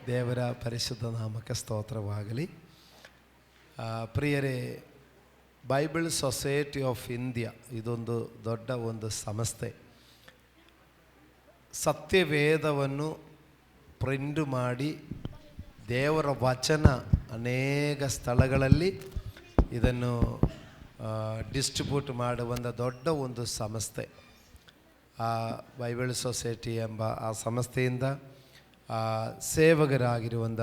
ದೇವರ ಪರಿಶುದ್ಧ ನಾಮಕ್ಕೆ ಸ್ತೋತ್ರವಾಗಲಿ. ಪ್ರಿಯರೇ, ಬೈಬಲ್ ಸೊಸೈಟಿ ಆಫ್ ಇಂಡಿಯಾ ಇದೊಂದು ದೊಡ್ಡ ಒಂದು ಸಂಸ್ಥೆ. ಸತ್ಯವೇದವನ್ನು ಪ್ರಿಂಟ್ ಮಾಡಿ ದೇವರ ವಚನ ಅನೇಕ ಸ್ಥಳಗಳಲ್ಲಿ ಇದನ್ನು ಡಿಸ್ಟ್ರಿಬ್ಯೂಟ್ ಮಾಡುವ ದೊಡ್ಡ ಒಂದು ಸಂಸ್ಥೆ. ಆ ಬೈಬಲ್ ಸೊಸೈಟಿ ಎಂಬ ಆ ಸಂಸ್ಥೆಯಿಂದ ಸೇವಕರಾಗಿರುವಂಥ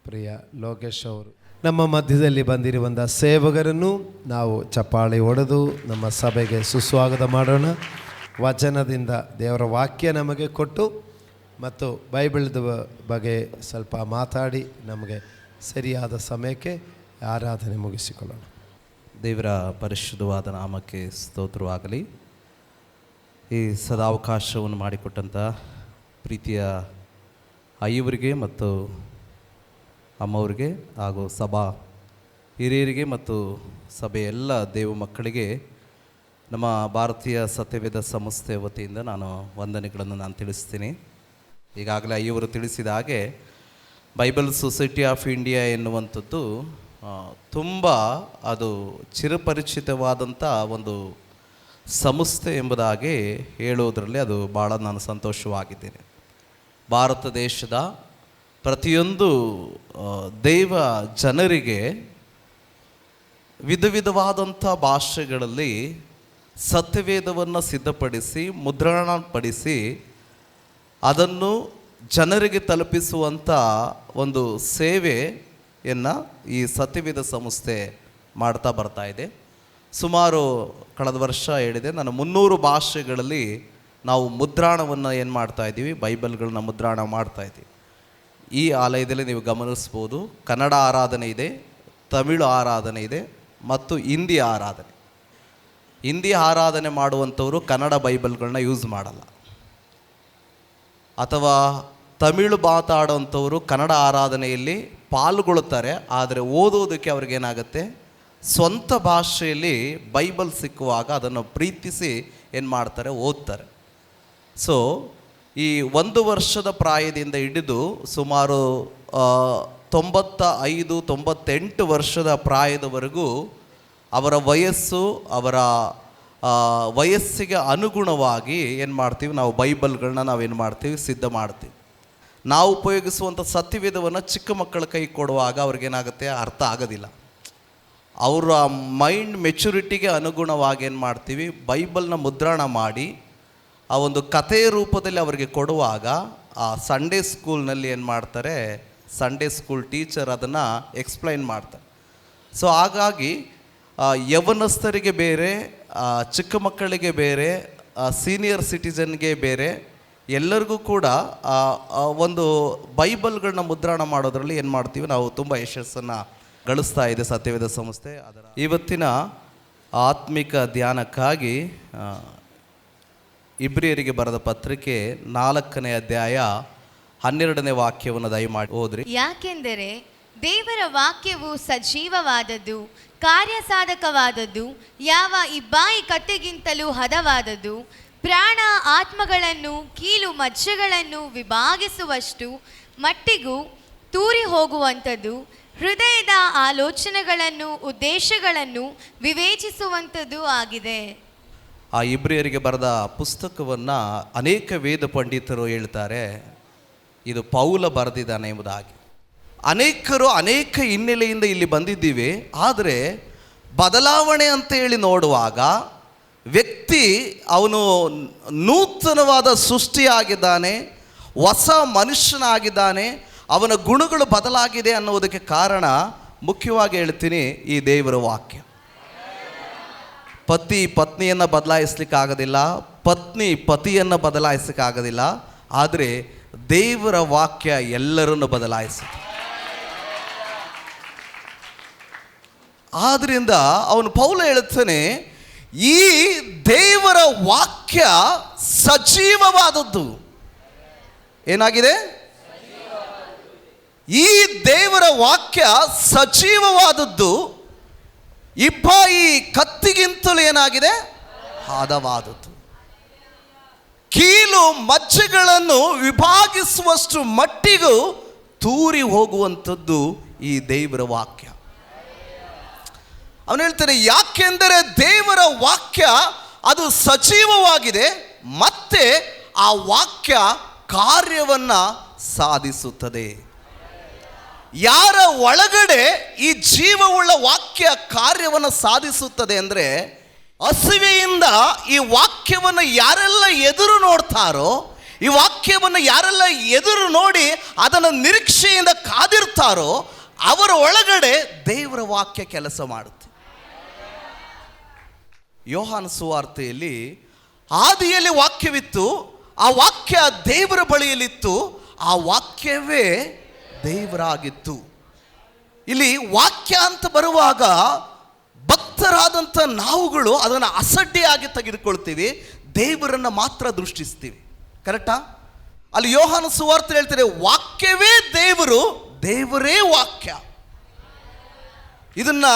ಪ್ರಿಯ ಲೋಕೇಶ್ ಅವರು ನಮ್ಮ ಮಧ್ಯದಲ್ಲಿ ಬಂದಿರುವಂಥ ಸೇವಕರನ್ನು ನಾವು ಚಪ್ಪಾಳೆ ಹೊಡೆದು ನಮ್ಮ ಸಭೆಗೆ ಸುಸ್ವಾಗತ ಮಾಡೋಣ. ವಚನದಿಂದ ದೇವರ ವಾಕ್ಯ ನಮಗೆ ಕೊಟ್ಟು ಮತ್ತು ಬೈಬಲ್ದ ಬಗ್ಗೆ ಸ್ವಲ್ಪ ಮಾತಾಡಿ ನಮಗೆ ಸರಿಯಾದ ಸಮಯಕ್ಕೆ ಆರಾಧನೆ ಮುಗಿಸಿಕೊಳ್ಳೋಣ. ದೇವರ ಪರಿಶುದ್ಧವಾದ ನಾಮಕ್ಕೆ ಸ್ತೋತ್ರವಾಗಲಿ. ಈ ಸದಾವಕಾಶವನ್ನು ಮಾಡಿಕೊಟ್ಟಂಥ ಪ್ರೀತಿಯ ಐವರಿಗೆ ಮತ್ತು ಅಮ್ಮವ್ರಿಗೆ ಹಾಗೂ ಸಭಾ ಹಿರಿಯರಿಗೆ ಮತ್ತು ಸಭೆಯ ಎಲ್ಲ ದೇವ ಮಕ್ಕಳಿಗೆ ನಮ್ಮ ಭಾರತೀಯ ಸತ್ಯವೇದ ಸಂಸ್ಥೆ ವತಿಯಿಂದ ನಾನು ವಂದನೆಗಳನ್ನು ತಿಳಿಸ್ತೀನಿ. ಈಗಾಗಲೇ ಐವರು ತಿಳಿಸಿದ ಹಾಗೆ ಬೈಬಲ್ ಸೊಸೈಟಿ ಆಫ್ ಇಂಡಿಯಾ ಎನ್ನುವಂಥದ್ದು ತುಂಬ ಅದು ಚಿರಪರಿಚಿತವಾದಂಥ ಒಂದು ಸಂಸ್ಥೆ ಎಂಬುದಾಗಿ ಹೇಳುವುದರಲ್ಲಿ ಅದು ಭಾಳ ನಾನು ಸಂತೋಷವಾಗಿದ್ದೇನೆ. ಭಾರತ ದೇಶದ ಪ್ರತಿಯೊಂದು ದೈವ ಜನರಿಗೆ ವಿಧ ವಿಧವಾದಂಥ ಭಾಷೆಗಳಲ್ಲಿ ಸತ್ಯವೇದವನ್ನು ಸಿದ್ಧಪಡಿಸಿ ಮುದ್ರಣಪಡಿಸಿ ಅದನ್ನು ಜನರಿಗೆ ತಲುಪಿಸುವಂಥ ಒಂದು ಸೇವೆಯನ್ನು ಈ ಸತ್ಯವೇದ ಸಂಸ್ಥೆ ಮಾಡ್ತಾ ಬರ್ತಾ ಇದೆ. ಸುಮಾರು ಕಳೆದ ವರ್ಷ ಹೇಳಿದೆ ನಾನು 300 ಭಾಷೆಗಳಲ್ಲಿ ನಾವು ಮುದ್ರಣವನ್ನು ಏನು ಮಾಡ್ತಾಯಿದ್ದೀವಿ, ಬೈಬಲ್ಗಳನ್ನ ಮುದ್ರಣ ಮಾಡ್ತಾಯಿದ್ದೀವಿ. ಈ ಆಲಯದಲ್ಲಿ ನೀವು ಗಮನಿಸ್ಬೋದು, ಕನ್ನಡ ಆರಾಧನೆ ಇದೆ, ತಮಿಳು ಆರಾಧನೆ ಇದೆ ಮತ್ತು ಹಿಂದಿ ಆರಾಧನೆ. ಹಿಂದಿ ಆರಾಧನೆ ಮಾಡುವಂಥವರು ಕನ್ನಡ ಬೈಬಲ್ಗಳನ್ನ ಯೂಸ್ ಮಾಡಲ್ಲ, ಅಥವಾ ತಮಿಳು ಮಾತಾಡುವಂಥವರು ಕನ್ನಡ ಆರಾಧನೆಯಲ್ಲಿ ಪಾಲ್ಗೊಳ್ಳುತ್ತಾರೆ, ಆದರೆ ಓದೋದಕ್ಕೆ ಅವ್ರಿಗೇನಾಗುತ್ತೆ, ಸ್ವಂತ ಭಾಷೆಯಲ್ಲಿ ಬೈಬಲ್ ಸಿಕ್ಕುವಾಗ ಅದನ್ನು ಪ್ರೀತಿಸಿ ಏನು ಮಾಡ್ತಾರೆ, ಓದ್ತಾರೆ. ಸೊ ಈ 1 ವರ್ಷದ ಪ್ರಾಯದಿಂದ ಹಿಡಿದು ಸುಮಾರು 95-98 ವರ್ಷದ ಪ್ರಾಯದವರೆಗೂ ಅವರ ವಯಸ್ಸು, ಅವರ ವಯಸ್ಸಿಗೆ ಅನುಗುಣವಾಗಿ ಏನು ಮಾಡ್ತೀವಿ, ನಾವು ಬೈಬಲ್ಗಳನ್ನ ನಾವೇನು ಮಾಡ್ತೀವಿ, ಸಿದ್ಧ ಮಾಡ್ತೀವಿ. ನಾವು ಉಪಯೋಗಿಸುವಂಥ ಸತ್ಯವೇದವನ್ನು ಚಿಕ್ಕ ಮಕ್ಕಳ ಕೈ ಕೊಡುವಾಗ ಅವ್ರಿಗೇನಾಗುತ್ತೆ, ಅರ್ಥ ಆಗೋದಿಲ್ಲ. ಅವರ ಮೈಂಡ್ ಮೆಚುರಿಟಿಗೆ ಅನುಗುಣವಾಗಿ ಏನು ಮಾಡ್ತೀವಿ, ಬೈಬಲ್ನ ಮುದ್ರಣ ಮಾಡಿ ಆ ಒಂದು ಕಥೆಯ ರೂಪದಲ್ಲಿ ಅವರಿಗೆ ಕೊಡುವಾಗ ಆ ಸಂಡೇ ಸ್ಕೂಲ್ನಲ್ಲಿ ಏನು ಮಾಡ್ತಾರೆ, ಸಂಡೇ ಸ್ಕೂಲ್ ಟೀಚರ್ ಅದನ್ನು ಎಕ್ಸ್ಪ್ಲೈನ್ ಮಾಡ್ತಾರೆ. ಸೊ ಹಾಗಾಗಿ ಯವನಸ್ಥರಿಗೆ ಬೇರೆ, ಚಿಕ್ಕ ಮಕ್ಕಳಿಗೆ ಬೇರೆ, ಸೀನಿಯರ್ ಸಿಟಿಸನ್ಗೆ ಬೇರೆ, ಎಲ್ಲರಿಗೂ ಕೂಡ ಒಂದು ಬೈಬಲ್ಗಳನ್ನ ಮುದ್ರಣ ಮಾಡೋದ್ರಲ್ಲಿ ಏನು ಮಾಡ್ತೀವಿ, ನಾವು ತುಂಬ ಯಶಸ್ಸನ್ನು ಗಳಿಸ್ತಾ ಇದೆ ಸತ್ಯವೇದ ಸಂಸ್ಥೆ. ಅದರ ಇವತ್ತಿನ ಆತ್ಮಿಕ ಧ್ಯಾನಕ್ಕಾಗಿ ಇಬ್ರಿಯರಿಗೆ ಬರೆದ ಪತ್ರಿಕೆ 4ನೇ ಅಧ್ಯಾಯ 12ನೇ ವಾಕ್ಯವನ್ನು ದಯಮಾಡಿ ಓದ್ರಿ. ಯಾಕೆಂದರೆ ದೇವರ ವಾಕ್ಯವು ಸಜೀವವಾದದ್ದು, ಕಾರ್ಯಸಾಧಕವಾದದ್ದು, ಯಾವ ಇಬ್ಬಾಯಿ ಕತ್ತಿಗಿಂತಲೂ ಹದವಾದದ್ದು, ಪ್ರಾಣ ಆತ್ಮಗಳನ್ನು ಕೀಲು ಮಜ್ಜೆಗಳನ್ನು ವಿಭಾಗಿಸುವಷ್ಟು ಮಟ್ಟಿಗೂ ತೂರಿ ಹೋಗುವಂಥದ್ದು, ಹೃದಯದ ಆಲೋಚನೆಗಳನ್ನು ಉದ್ದೇಶಗಳನ್ನು ವಿವೇಚಿಸುವಂಥದ್ದು ಆಗಿದೆ. ಆ ಇಬ್ರಿಯರಿಗೆ ಬರೆದ ಪುಸ್ತಕವನ್ನು ಅನೇಕ ವೇದ ಪಂಡಿತರು ಹೇಳ್ತಾರೆ ಇದು ಪೌಲ ಬರೆದಿದ್ದಾನೆ ಎಂಬುದಾಗಿ. ಅನೇಕರು ಅನೇಕ ಹಿನ್ನೆಲೆಯಿಂದ ಇಲ್ಲಿ ಬಂದಿದ್ದೀವಿ, ಆದರೆ ಬದಲಾವಣೆ ಅಂತ ಹೇಳಿ ನೋಡುವಾಗ ವ್ಯಕ್ತಿ ಅವನು ನೂತನವಾದ ಸೃಷ್ಟಿಯಾಗಿದ್ದಾನೆ, ಹೊಸ ಮನುಷ್ಯನಾಗಿದ್ದಾನೆ, ಅವನ ಗುಣಗಳು ಬದಲಾಗಿದೆ ಅನ್ನೋದಕ್ಕೆ ಕಾರಣ ಮುಖ್ಯವಾಗಿ ಹೇಳ್ತೀನಿ ಈ ದೇವರ ವಾಕ್ಯ. ಪತಿ ಪತ್ನಿಯನ್ನು ಬದಲಾಯಿಸ್ಲಿಕ್ಕಾಗೋದಿಲ್ಲ, ಪತ್ನಿ ಪತಿಯನ್ನು ಬದಲಾಯಿಸಲಿಕ್ಕಾಗೋದಿಲ್ಲ, ಆದರೆ ದೇವರ ವಾಕ್ಯ ಎಲ್ಲರನ್ನು ಬದಲಾಯಿಸುತ್ತೆ. ಆದ್ದರಿಂದ ಅವನು ಪೌಲ ಹೇಳುತ್ತಾನೆ, ಈ ದೇವರ ವಾಕ್ಯ ಸಜೀವವಾದದ್ದು. ಏನಾಗಿದೆ? ಈ ದೇವರ ವಾಕ್ಯ ಸಜೀವವಾದದ್ದು, ಇಬ್ಬಾಯಿ ಕತ್ತಿಗಿಂತಲೂ ಏನಾಗಿದೆ, ಹದವಾದದ್ದು. ಕೀಲು ಮಜ್ಜೆಗಳನ್ನು ವಿಭಾಗಿಸುವಷ್ಟು ಮಟ್ಟಿಗೂ ತೂರಿ ಹೋಗುವಂಥದ್ದು ಈ ದೇವರ ವಾಕ್ಯ. ಅವನು ಹೇಳ್ತಾನೆ, ಯಾಕೆಂದರೆ ದೇವರ ವಾಕ್ಯ ಅದು ಸಜೀವವಾಗಿದೆ, ಮತ್ತೆ ಆ ವಾಕ್ಯ ಕಾರ್ಯವನ್ನು ಸಾಧಿಸುತ್ತದೆ. ಯಾರ ಒಳಗಡೆ ಈ ಜೀವವುಳ್ಳ ವಾಕ್ಯ ಕಾರ್ಯವನ್ನು ಸಾಧಿಸುತ್ತದೆ ಅಂದರೆ, ಹಸಿವೆಯಿಂದ ಈ ವಾಕ್ಯವನ್ನು ಯಾರೆಲ್ಲ ಎದುರು ನೋಡ್ತಾರೋ, ಈ ವಾಕ್ಯವನ್ನು ಯಾರೆಲ್ಲ ಎದುರು ನೋಡಿ ಅದನ್ನು ನಿರೀಕ್ಷೆಯಿಂದ ಕಾದಿರ್ತಾರೋ ಅವರ ಒಳಗಡೆ ದೇವರ ವಾಕ್ಯ ಕೆಲಸ ಮಾಡುತ್ತೆ. ಯೋಹಾನ ಸುವಾರ್ತೆಯಲ್ಲಿ ಆದಿಯಲ್ಲಿ ವಾಕ್ಯವಿತ್ತು, ಆ ವಾಕ್ಯ ದೇವರ ಬಳಿಯಲ್ಲಿತ್ತು, ಆ ವಾಕ್ಯವೇ ದೇವರಾಗಿತ್ತು. ಇಲ್ಲಿ ವಾಕ್ಯ ಅಂತ ಬರುವಾಗ ಭಕ್ತರಾದಂಥ ನಾವುಗಳು ಅದನ್ನು ಅಸಡ್ಡೆಯಾಗಿ ತೆಗೆದುಕೊಳ್ತೀವಿ, ದೇವರನ್ನು ಮಾತ್ರ ದೃಷ್ಟಿಸ್ತೀವಿ. ಕರೆಕ್ಟಾ? ಅಲ್ಲಿ ಯೋಹಾನ ಸುವಾರ್ತೆ ಹೇಳ್ತಾರೆ, ವಾಕ್ಯವೇ ದೇವರು, ದೇವರೇ ವಾಕ್ಯ. ಇದನ್ನ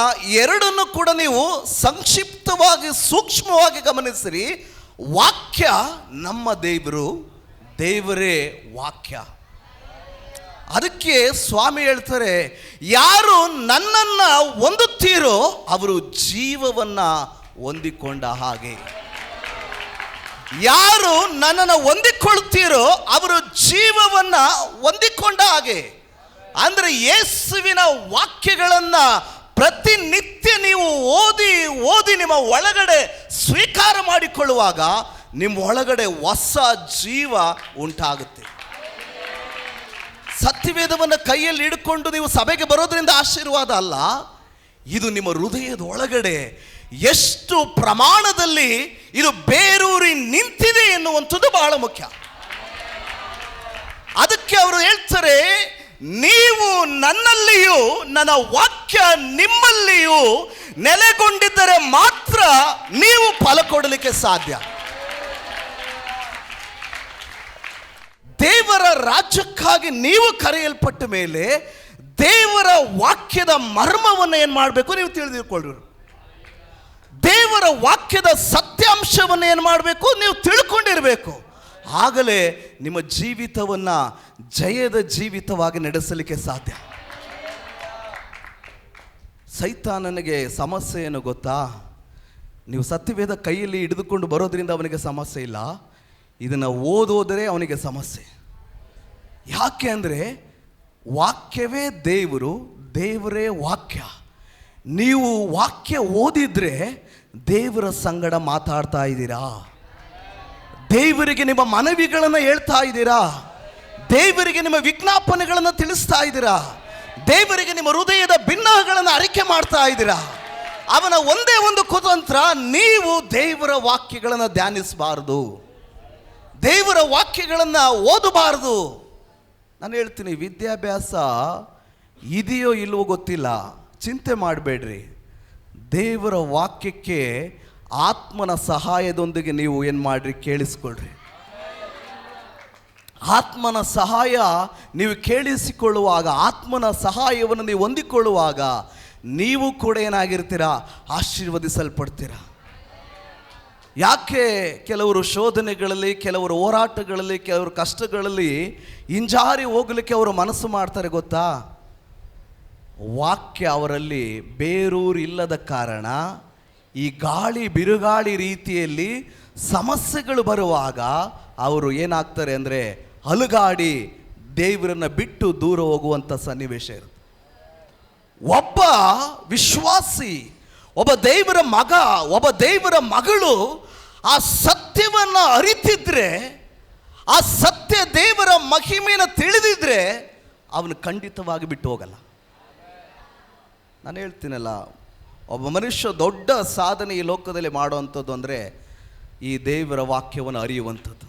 ಎರಡನ್ನು ಕೂಡ ನೀವು ಸಂಕ್ಷಿಪ್ತವಾಗಿ ಸೂಕ್ಷ್ಮವಾಗಿ ಗಮನಿಸಿರಿ. ವಾಕ್ಯ ನಮ್ಮ ದೇವರು, ದೇವರೇ ವಾಕ್ಯ. ಅದಕ್ಕೆ ಸ್ವಾಮಿ ಹೇಳ್ತಾರೆ, ಯಾರು ನನ್ನನ್ನು ಹೊಂದುತ್ತೀರೋ ಅವರು ಜೀವವನ್ನು ಹೊಂದಿಕೊಂಡ ಹಾಗೆ. ಯಾರು ನನ್ನನ್ನು ಹೊಂದಿಕೊಳ್ತೀರೋ ಅವರು ಜೀವವನ್ನು ಹೊಂದಿಕೊಂಡ ಹಾಗೆ. ಅಂದರೆ ಯೇಸುವಿನ ವಾಕ್ಯಗಳನ್ನು ಪ್ರತಿನಿತ್ಯ ನೀವು ಓದಿ ಓದಿ ನಿಮ್ಮ ಒಳಗಡೆ ಸ್ವೀಕಾರ ಮಾಡಿಕೊಳ್ಳುವಾಗ ನಿಮ್ಮ ಒಳಗಡೆ ಹೊಸ ಜೀವ ಉಂಟಾಗುತ್ತೆ. ಸತ್ಯವೇದವನ್ನು ಕೈಯಲ್ಲಿ ಹಿಡ್ಕೊಂಡು ನೀವು ಸಭೆಗೆ ಬರೋದ್ರಿಂದ ಆಶೀರ್ವಾದ ಅಲ್ಲ, ಇದು ನಿಮ್ಮ ಹೃದಯದ ಒಳಗಡೆ ಎಷ್ಟು ಪ್ರಮಾಣದಲ್ಲಿ ಇದು ಬೇರೂರಿ ನಿಂತಿದೆ ಎನ್ನುವಂಥದ್ದು ಬಹಳ ಮುಖ್ಯ. ಅದಕ್ಕೆ ಅವರು ಹೇಳ್ತಾರೆ, ನೀವು ನನ್ನಲ್ಲಿಯೂ ನನ್ನ ವಾಕ್ಯ ನಿಮ್ಮಲ್ಲಿಯೂ ನೆಲೆಗೊಂಡಿದ್ದರೆ ಮಾತ್ರ ನೀವು ಫಲ ಕೊಡಲಿಕ್ಕೆ ಸಾಧ್ಯ. ದೇವರ ರಾಜ್ಯಕ್ಕಾಗಿ ನೀವು ಕರೆಯಲ್ಪಟ್ಟ ಮೇಲೆ ದೇವರ ವಾಕ್ಯದ ಮರ್ಮವನ್ನು ಏನು ಮಾಡಬೇಕು, ನೀವು ತಿಳಿದುಕೊಳ್ಳ್ರಿ. ದೇವರ ವಾಕ್ಯದ ಸತ್ಯಾಂಶವನ್ನು ಏನು ಮಾಡಬೇಕು, ನೀವು ತಿಳ್ಕೊಂಡಿರಬೇಕು. ಆಗಲೇ ನಿಮ್ಮ ಜೀವಿತವನ್ನು ಜಯದ ಜೀವಿತವಾಗಿ ನಡೆಸಲಿಕ್ಕೆ ಸಾಧ್ಯ. ಸೈತಾನನಿಗೆ ಸಮಸ್ಯೆ ಏನು ಗೊತ್ತಾ? ನೀವು ಸತ್ಯವೇದ ಕೈಯಲ್ಲಿ ಹಿಡಿದುಕೊಂಡು ಬರೋದ್ರಿಂದ ಅವನಿಗೆ ಸಮಸ್ಯೆ ಇಲ್ಲ, ಇದನ್ನು ಓದೋದರೆ ಅವನಿಗೆ ಸಮಸ್ಯೆ. ಯಾಕೆ ಅಂದರೆ ವಾಕ್ಯವೇ ದೇವರು, ದೇವರೇ ವಾಕ್ಯ. ನೀವು ವಾಕ್ಯ ಓದಿದ್ರೆ ದೇವರ ಸಂಗಡ ಮಾತಾಡ್ತಾ ಇದ್ದೀರಾ, ದೇವರಿಗೆ ನಿಮ್ಮ ಮನವಿಗಳನ್ನು ಹೇಳ್ತಾ ಇದ್ದೀರಾ, ದೇವರಿಗೆ ನಿಮ್ಮ ವಿಜ್ಞಾಪನೆಗಳನ್ನು ತಿಳಿಸ್ತಾ ಇದ್ದೀರಾ, ದೇವರಿಗೆ ನಿಮ್ಮ ಹೃದಯದ ಭಿನ್ನಗಳನ್ನು ಅರಿಕೆ ಮಾಡ್ತಾ ಇದ್ದೀರಾ. ಅವನ ಒಂದೇ ಒಂದು ಕುತಂತ್ರ, ನೀವು ದೇವರ ವಾಕ್ಯಗಳನ್ನು ಧ್ಯಾನಿಸಬಾರದು, ದೇವರ ವಾಕ್ಯಗಳನ್ನು ಓದಬಾರದು. ನಾನು ಹೇಳ್ತೀನಿ, ವಿದ್ಯಾಭ್ಯಾಸ ಇದೆಯೋ ಇಲ್ವೋ ಗೊತ್ತಿಲ್ಲ, ಚಿಂತೆ ಮಾಡಬೇಡ್ರಿ. ದೇವರ ವಾಕ್ಯಕ್ಕೆ ಆತ್ಮನ ಸಹಾಯದೊಂದಿಗೆ ನೀವು ಏನು ಮಾಡ್ರಿ, ಕೇಳಿಸ್ಕೊಳ್ರಿ. ಆತ್ಮನ ಸಹಾಯ ನೀವು ಕೇಳಿಸಿಕೊಳ್ಳುವಾಗ, ಆತ್ಮನ ಸಹಾಯವನ್ನು ನೀವು ಹೊಂದಿಕೊಳ್ಳುವಾಗ ನೀವು ಕೂಡ ಏನಾಗಿರ್ತೀರಾ, ಆಶೀರ್ವದಿಸಲ್ಪಡ್ತೀರಾ. ಯಾಕೆ ಕೆಲವರು ಶೋಧನೆಗಳಲ್ಲಿ, ಕೆಲವರು ಹೋರಾಟಗಳಲ್ಲಿ, ಕೆಲವರು ಕಷ್ಟಗಳಲ್ಲಿ ಹಿಂಜಾರಿ ಹೋಗಲಿಕ್ಕೆ ಅವರು ಮನಸ್ಸು ಮಾಡ್ತಾರೆ ಗೊತ್ತಾ? ವಾಕ್ಯ ಅವರಲ್ಲಿ ಬೇರೂರಿಲ್ಲದ ಕಾರಣ ಈ ಗಾಳಿ ಬಿರುಗಾಳಿ ರೀತಿಯಲ್ಲಿ ಸಮಸ್ಯೆಗಳು ಬರುವಾಗ ಅವರು ಏನಾಗ್ತಾರೆ ಅಂದರೆ ಅಲುಗಾಡಿ ದೇವರನ್ನು ಬಿಟ್ಟು ದೂರ ಹೋಗುವಂಥ ಸನ್ನಿವೇಶ ಇರುತ್ತೆ. ಒಬ್ಬ ವಿಶ್ವಾಸಿ, ಒಬ್ಬ ದೇವರ ಮಗ, ಒಬ್ಬ ದೇವರ ಮಗಳು ಆ ಸತ್ಯವನ್ನು ಅರಿತಿದ್ರೆ, ಆ ಸತ್ಯ ದೇವರ ಮಹಿಮೆಯನ್ನು ತಿಳಿದಿದ್ರೆ ಅವನು ಖಂಡಿತವಾಗಿ ಬಿಟ್ಟು ಹೋಗಲ್ಲ. ನಾನು ಹೇಳ್ತೀನಲ್ಲ, ಒಬ್ಬ ಮನುಷ್ಯ ದೊಡ್ಡ ಸಾಧನೆ ಈ ಲೋಕದಲ್ಲಿ ಮಾಡುವಂಥದ್ದು ಅಂದರೆ ಈ ದೇವರ ವಾಕ್ಯವನ್ನು ಅರಿಯುವಂಥದ್ದು.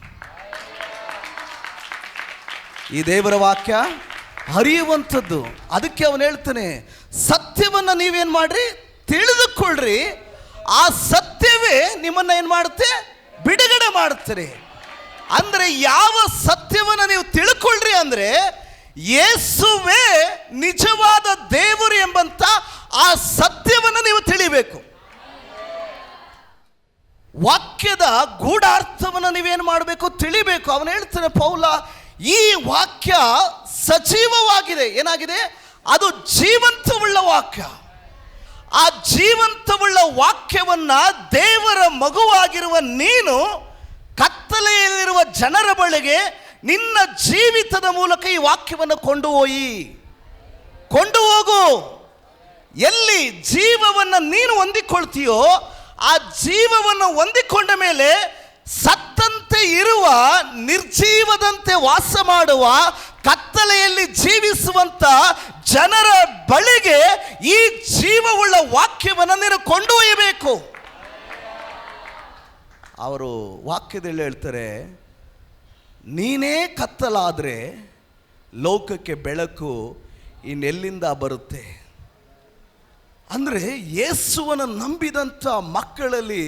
ಈ ದೇವರ ವಾಕ್ಯ ಅರಿಯುವಂಥದ್ದು. ಅದಕ್ಕೆ ಅವನು ಹೇಳ್ತಾನೆ, ಸತ್ಯವನ್ನು ನೀವೇನು ಮಾಡ್ರಿ, ತಿಳಿದುಕೊಳ್ಳ್ರಿ. ಆ ಸತ್ಯವೇ ನಿಮ್ಮನ್ನು ಏನು ಮಾಡುತ್ತೆ, ಬಿಡುಗಡೆ ಮಾಡುತ್ತೀರಿ. ಅಂದರೆ ಯಾವ ಸತ್ಯವನ್ನು ನೀವು ತಿಳ್ಕೊಳ್ರಿ ಅಂದರೆ ಯೇಸುವೇ ನಿಜವಾದ ದೇವರು ಎಂಬಂತ ಆ ಸತ್ಯವನ್ನು ನೀವು ತಿಳಿಬೇಕು. ವಾಕ್ಯದ ಗೂಢಾರ್ಥವನ್ನು ನೀವೇನು ಮಾಡಬೇಕು, ತಿಳಿಬೇಕು. ಅವನು ಹೇಳ್ತಾನೆ, ಪೌಲ ಈ ವಾಕ್ಯ ಸಜೀವವಾಗಿದೆ. ಏನಾಗಿದೆ? ಅದು ಜೀವಂತವುಳ್ಳ ವಾಕ್ಯ. ಆ ಜೀವಂತವುಳ್ಳ ವಾಕ್ಯವನ್ನ ದೇವರ ಮಗುವಾಗಿರುವ ನೀನು ಕತ್ತಲೆಯಲ್ಲಿರುವ ಜನರ ಬಳಿಗೆ ನಿನ್ನ ಜೀವಿತದ ಮೂಲಕ ಈ ವಾಕ್ಯವನ್ನು ಕೊಂಡು ಹೋಗು. ಎಲ್ಲಿ ಜೀವವನ್ನು ನೀನು ಹೊಂದಿಕೊಳ್ತೀಯೋ ಆ ಜೀವವನ್ನು ಹೊಂದಿಕೊಂಡ ಮೇಲೆ ಸತ್ತಂತೆ ಇರುವ, ನಿರ್ಜೀವದಂತೆ ವಾಸ ಮಾಡುವ, ಕತ್ತಲೆಯಲ್ಲಿ ಜೀವಿಸುವಂತ ಜನರ ಬಳಿಗೆ ಈ ಜೀವವುಳ್ಳ ವಾಕ್ಯವನ್ನು ನೀನು ಕೊಂಡೊಯ್ಯಬೇಕು. ಅವರು ವಾಕ್ಯದಲ್ಲಿ ಹೇಳ್ತಾರೆ, ನೀನೇ ಕತ್ತಲಾದರೆ ಲೋಕಕ್ಕೆ ಬೆಳಕು ಇನ್ನೆಲ್ಲಿಂದ ಬರುತ್ತೆ? ಅಂದರೆ ಯೇಸುವನ್ನು ನಂಬಿದಂಥ ಮಕ್ಕಳಲ್ಲಿ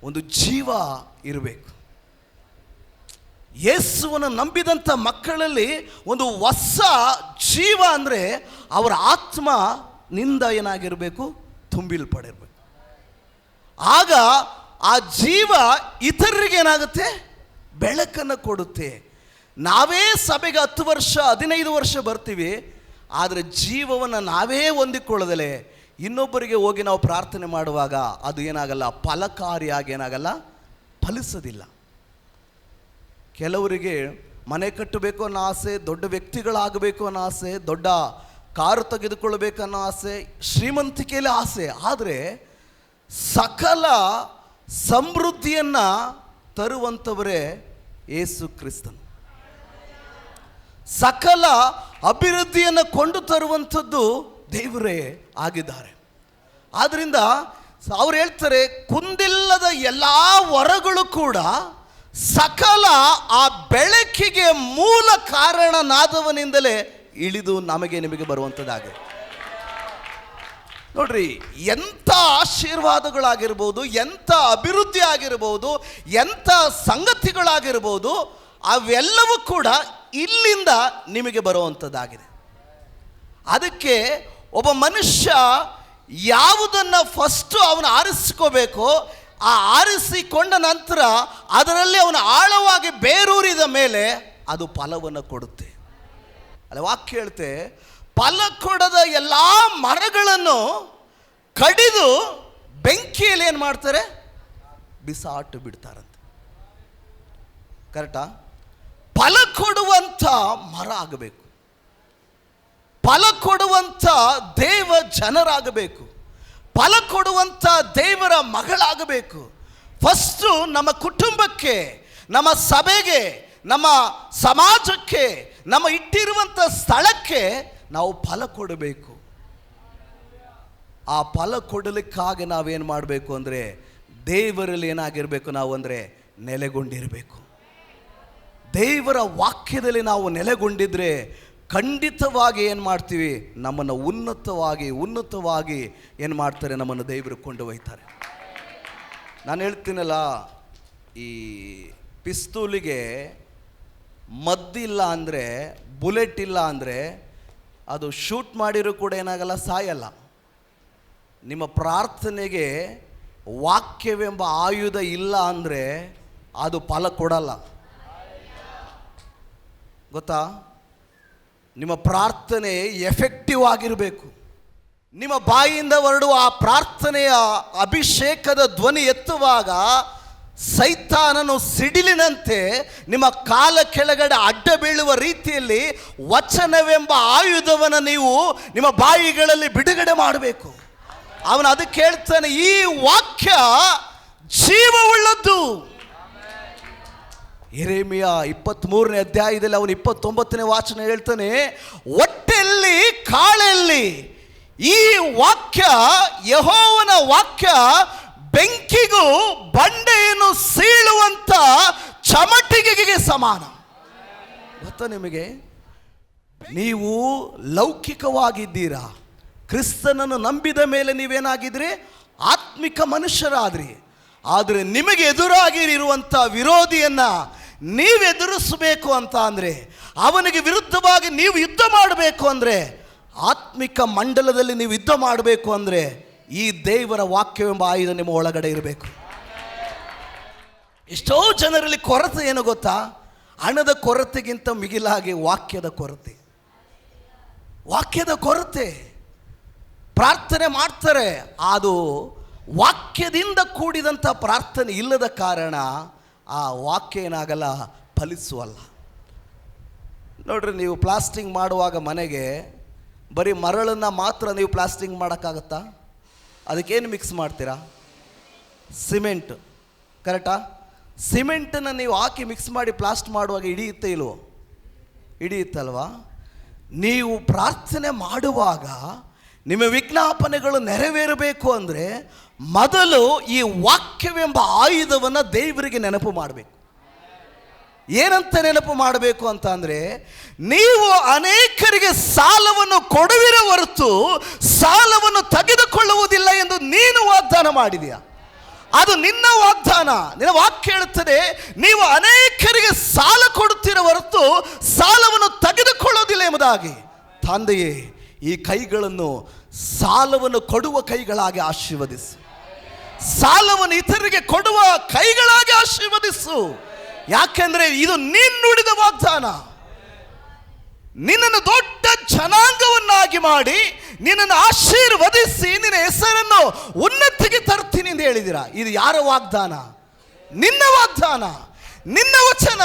ಒಂದು ಜೀವ ಇರಬೇಕು. ಯೇಸುವನ್ನು ನಂಬಿದಂಥ ಮಕ್ಕಳಲ್ಲಿ ಒಂದು ಹೊಸ ಜೀವ, ಅಂದರೆ ಅವರ ಆತ್ಮನಿಂದ ಏನಾಗಿರಬೇಕು? ತುಂಬಿಲ್ಪಡಿರಬೇಕು. ಆಗ ಆ ಜೀವ ಇತರರಿಗೆ ಏನಾಗುತ್ತೆ? ಬೆಳಕನ್ನು ಕೊಡುತ್ತೆ. ನಾವೇ ಸಭೆಗೆ 10 ವರ್ಷ 15 ವರ್ಷ ಬರ್ತೀವಿ, ಆದರೆ ಜೀವವನ್ನು ನಾವೇ ಹೊಂದಿಕೊಳ್ಳದಲೇ ಇನ್ನೊಬ್ಬರಿಗೆ ಹೋಗಿ ನಾವು ಪ್ರಾರ್ಥನೆ ಮಾಡುವಾಗ ಅದು ಏನಾಗಲ್ಲ? ಫಲಕಾರಿಯಾಗಿ ಏನಾಗಲ್ಲ? ಫಲಿಸೋದಿಲ್ಲ. ಕೆಲವರಿಗೆ ಮನೆ ಕಟ್ಟಬೇಕು ಅನ್ನೋ ಆಸೆ, ದೊಡ್ಡ ವ್ಯಕ್ತಿಗಳಾಗಬೇಕು ಅನ್ನೋ ಆಸೆ, ದೊಡ್ಡ ಕಾರು ತೆಗೆದುಕೊಳ್ಬೇಕು ಅನ್ನೋ ಆಸೆ, ಶ್ರೀಮಂತಿಕೆಯಲ್ಲಿ ಆಸೆ. ಆದರೆ ಸಕಲ ಸಮೃದ್ಧಿಯನ್ನು ತರುವಂಥವರೇ ಯೇಸು ಕ್ರಿಸ್ತನು. ಸಕಲ ಅಭಿವೃದ್ಧಿಯನ್ನು ಕೊಂಡು ತರುವಂಥದ್ದು ದೇವರೇ ಆಗಿದ್ದಾರೆ. ಆದ್ದರಿಂದ ಅವ್ರು ಹೇಳ್ತಾರೆ, ಕುಂದಿಲ್ಲದ ಎಲ್ಲ ವರಗಳು ಕೂಡ ಸಕಲ ಆ ಬೆಳಕಿಗೆ ಮೂಲ ಕಾರಣನಾದವನಿಂದಲೇ ಇಳಿದು ನಮಗೆ ನಿಮಗೆ ಬರುವಂಥದ್ದಾಗಿದೆ. ನೋಡ್ರಿ, ಎಂಥ ಆಶೀರ್ವಾದಗಳಾಗಿರ್ಬೋದು, ಎಂಥ ಅಭಿವೃದ್ಧಿ ಆಗಿರ್ಬೋದು, ಎಂಥ ಸಂಗತಿಗಳಾಗಿರ್ಬೋದು, ಅವೆಲ್ಲವೂ ಕೂಡ ಇಲ್ಲಿಂದ ನಿಮಗೆ ಬರುವಂಥದ್ದಾಗಿದೆ. ಅದಕ್ಕೆ ಒಬ್ಬ ಮನುಷ್ಯ ಯಾವುದನ್ನು ಫಸ್ಟು ಅವನು ಆರಿಸ್ಕೋಬೇಕೋ, ಆ ಆರಿಸಿಕೊಂಡ ನಂತರ ಅದರಲ್ಲಿ ಅವನು ಆಳವಾಗಿ ಬೇರೂರಿದ ಮೇಲೆ ಅದು ಫಲವನ್ನು ಕೊಡುತ್ತೆ. ಅಲ್ಲ, ವಾಕ್ಯ ಹೇಳ್ತೆ, ಫಲ ಕೊಡದ ಎಲ್ಲ ಮರಗಳನ್ನು ಕಡಿದು ಬೆಂಕಿಯಲ್ಲಿ ಏನು ಮಾಡ್ತಾರೆ? ಬಿಸಾಟು ಬಿಡ್ತಾರಂತೆ. ಕರೆಕ್ಟಾ? ಫಲ ಕೊಡುವಂಥ ಮರ ಆಗಬೇಕು, ಫಲ ಕೊಡುವಂಥ ದೇವ ಜನರಾಗಬೇಕು, ಫಲ ಕೊಡುವಂಥ ದೇವರ ಮಗಳಾಗಬೇಕು. ಫಸ್ಟು ನಮ್ಮ ಕುಟುಂಬಕ್ಕೆ, ನಮ್ಮ ಸಭೆಗೆ, ನಮ್ಮ ಸಮಾಜಕ್ಕೆ, ನಮ್ಮ ಇಟ್ಟಿರುವಂಥ ಸ್ಥಳಕ್ಕೆ ನಾವು ಫಲ ಕೊಡಬೇಕು. ಆ ಫಲ ಕೊಡಲಿಕ್ಕಾಗಿ ನಾವೇನು ಮಾಡಬೇಕು ಅಂದರೆ ದೇವರಲ್ಲಿ ಏನಾಗಿರಬೇಕು ನಾವು ಅಂದರೆ ನೆಲೆಗೊಂಡಿರಬೇಕು. ದೇವರ ವಾಕ್ಯದಲ್ಲಿ ನಾವು ನೆಲೆಗೊಂಡಿದ್ರೆ ಖಂಡಿತವಾಗಿ ಏನು ಮಾಡ್ತೀವಿ? ನಮ್ಮನ್ನು ಉನ್ನತವಾಗಿ ಏನು ಮಾಡ್ತಾರೆ? ನಮ್ಮನ್ನು ದೇವರು ಕೊಂಡು ಒಯ್ತಾರೆ. ನಾನು ಹೇಳ್ತೀನಲ್ಲ, ಈ ಪಿಸ್ತೂಲಿಗೆ ಮದ್ದಿಲ್ಲ ಅಂದರೆ, ಬುಲೆಟ್ ಇಲ್ಲ ಅಂದರೆ ಅದು ಶೂಟ್ ಮಾಡಿರೂ ಕೂಡ ಏನಾಗಲ್ಲ, ಸಾಯಲ್ಲ. ನಿಮ್ಮ ಪ್ರಾರ್ಥನೆಗೆ ವಾಕ್ಯವೆಂಬ ಆಯುಧ ಇಲ್ಲ ಅಂದರೆ ಅದು ಫಲ ಕೊಡಲ್ಲ. ಗೊತ್ತಾ? ನಿಮ್ಮ ಪ್ರಾರ್ಥನೆ ಎಫೆಕ್ಟಿವ್ ಆಗಿರಬೇಕು. ನಿಮ್ಮ ಬಾಯಿಯಿಂದ ಹೊರಡುವ ಆ ಪ್ರಾರ್ಥನೆಯ ಅಭಿಷೇಕದ ಧ್ವನಿ ಎತ್ತುವಾಗ ಸೈತಾನನು ಸಿಡಿಲಿನಂತೆ ನಿಮ್ಮ ಕಾಲ ಕೆಳಗಡೆ ಅಡ್ಡ ಬೀಳುವ ರೀತಿಯಲ್ಲಿ ವಚನವೆಂಬ ಆಯುಧವನ್ನು ನೀವು ನಿಮ್ಮ ಬಾಯಿಗಳಲ್ಲಿ ಬಿಡುಗಡೆ ಮಾಡಬೇಕು. ಅವನು ಅದಕ್ಕೆ ಹೇಳ್ತಾನೆ, ಈ ವಾಕ್ಯ ಜೀವವುಳ್ಳದ್ದು. ಯೆರೆಮೀಯ 23ನೇ ಅಧ್ಯಾಯದಲ್ಲಿ ಅವನು 29ನೇ ವಾಚನ ಹೇಳ್ತಾನೆ, ಹೊಟ್ಟೆಯಲ್ಲಿ ಕಾಳೆಲ್ಲಿ ಈ ವಾಕ್ಯ, ಯೆಹೋವನ ವಾಕ್ಯ ಬೆಂಕಿಗೂ ಬಂಡೆಯನ್ನು ಸೀಳುವಂತ ಚಮಟಿಗೆಗೆ ಸಮಾನ. ಗೊತ್ತಾ ನಿಮಗೆ? ನೀವು ಲೌಕಿಕವಾಗಿದ್ದೀರಾ, ಕ್ರಿಸ್ತನನ್ನು ನಂಬಿದ ಮೇಲೆ ನೀವೇನಾಗಿದ್ರಿ? ಆತ್ಮಿಕ ಮನುಷ್ಯರಾದ್ರಿ. ಆದರೆ ನಿಮಗೆ ಎದುರಾಗಿ ಇರುವಂಥ ವಿರೋಧಿಯನ್ನು ನೀವು ಎದುರಿಸಬೇಕು ಅಂತ ಅಂದರೆ, ಅವನಿಗೆ ವಿರುದ್ಧವಾಗಿ ನೀವು ಯುದ್ಧ ಮಾಡಬೇಕು ಅಂದರೆ, ಆತ್ಮಿಕ ಮಂಡಲದಲ್ಲಿ ನೀವು ಯುದ್ಧ ಮಾಡಬೇಕು ಅಂದರೆ ಈ ದೇವರ ವಾಕ್ಯವೆಂಬ ಆಯುಧ ನಿಮ್ಮ ಒಳಗಡೆ ಇರಬೇಕು. ಎಷ್ಟೋ ಜನರಲ್ಲಿ ಕೊರತೆ ಏನು ಗೊತ್ತಾ? ಹಣದ ಕೊರತೆಗಿಂತ ಮಿಗಿಲಾಗಿ ವಾಕ್ಯದ ಕೊರತೆ. ವಾಕ್ಯದ ಕೊರತೆ. ಪ್ರಾರ್ಥನೆ ಮಾಡ್ತಾರೆ, ಅದು ವಾಕ್ಯದಿಂದ ಕೂಡಿದಂಥ ಪ್ರಾರ್ಥನೆ ಇಲ್ಲದ ಕಾರಣ ಆ ವಾಕ್ಯ ಏನಾಗಲ್ಲ, ಫಲಿಸುವಲ್ಲ. ನೋಡ್ರಿ, ನೀವು ಪ್ಲಾಸ್ಟಿಂಗ್ ಮಾಡುವಾಗ ಮನೆಗೆ ಬರೀ ಮರಳನ್ನು ಮಾತ್ರ ನೀವು ಪ್ಲಾಸ್ಟಿಂಗ್ ಮಾಡೋಕ್ಕಾಗತ್ತಾ? ಅದಕ್ಕೇನು ಮಿಕ್ಸ್ ಮಾಡ್ತೀರಾ? ಸಿಮೆಂಟ್. ಕರೆಕ್ಟಾ? ಸಿಮೆಂಟನ್ನು ನೀವು ಹಾಕಿ ಮಿಕ್ಸ್ ಮಾಡಿ ಪ್ಲಾಸ್ಟ್ ಮಾಡುವಾಗ ಹಿಡಿಯುತ್ತೆ ಇಲ್ವೋ? ಹಿಡಿಯುತ್ತಲ್ವಾ? ನೀವು ಪ್ರಾರ್ಥನೆ ಮಾಡುವಾಗ ನಿಮ್ಮ ವಿಜ್ಞಾಪನೆಗಳು ನೆರವೇರಬೇಕು ಅಂದರೆ ಮೊದಲು ಈ ವಾಕ್ಯವೆಂಬ ಆಯುಧವನ್ನು ದೇವರಿಗೆ ನೆನಪು ಮಾಡಬೇಕು. ಏನಂತ ನೆನಪು ಮಾಡಬೇಕು ಅಂತ ಅಂದರೆ, ನೀವು ಅನೇಕರಿಗೆ ಸಾಲವನ್ನು ಕೊಡುವಿರ ಹೊರತು ಸಾಲವನ್ನು ತೆಗೆದುಕೊಳ್ಳುವುದಿಲ್ಲ ಎಂದು ನೀನು ವಾಗ್ದಾನ ಮಾಡಿದೆಯಾ? ಅದು ನಿನ್ನ ವಾಗ್ದಾನ. ನಿನ್ನ ವಾಕ್ಯ ಹೇಳುತ್ತದೆ, ನೀವು ಅನೇಕರಿಗೆ ಸಾಲ ಕೊಡುತ್ತೀರ ಹೊರತು ಸಾಲವನ್ನು ತೆಗೆದುಕೊಳ್ಳೋದಿಲ್ಲ ಎಂಬುದಾಗಿ. ತಂದೆಯೇ, ಈ ಕೈಗಳನ್ನು ಸಾಲವನ್ನು ಕೊಡುವ ಕೈಗಳಾಗಿ ಆಶೀರ್ವದಿಸು. ಸಾಲವನ್ನು ಇತರರಿಗೆ ಕೊಡುವ ಕೈಗಳಾಗಿ ಆಶೀರ್ವದಿಸು. ಯಾಕೆಂದರೆ ಇದು ನೀನು ನುಡಿದ ವಾಗ್ದಾನ. ನಿನ್ನನ್ನು ದೊಡ್ಡ ಜನಾಂಗವನ್ನಾಗಿ ಮಾಡಿ ನಿನ್ನನ್ನು ಆಶೀರ್ವದಿಸಿ ನಿನ್ನ ಹೆಸರನ್ನು ಉನ್ನತಿಗೆ ತರ್ತೀನಿ ಎಂದು ಹೇಳಿದಿರಾ. ಇದು ಯಾರ ವಾಗ್ದಾನ? ನಿನ್ನ ವಾಗ್ದಾನ, ನಿನ್ನ ವಚನ,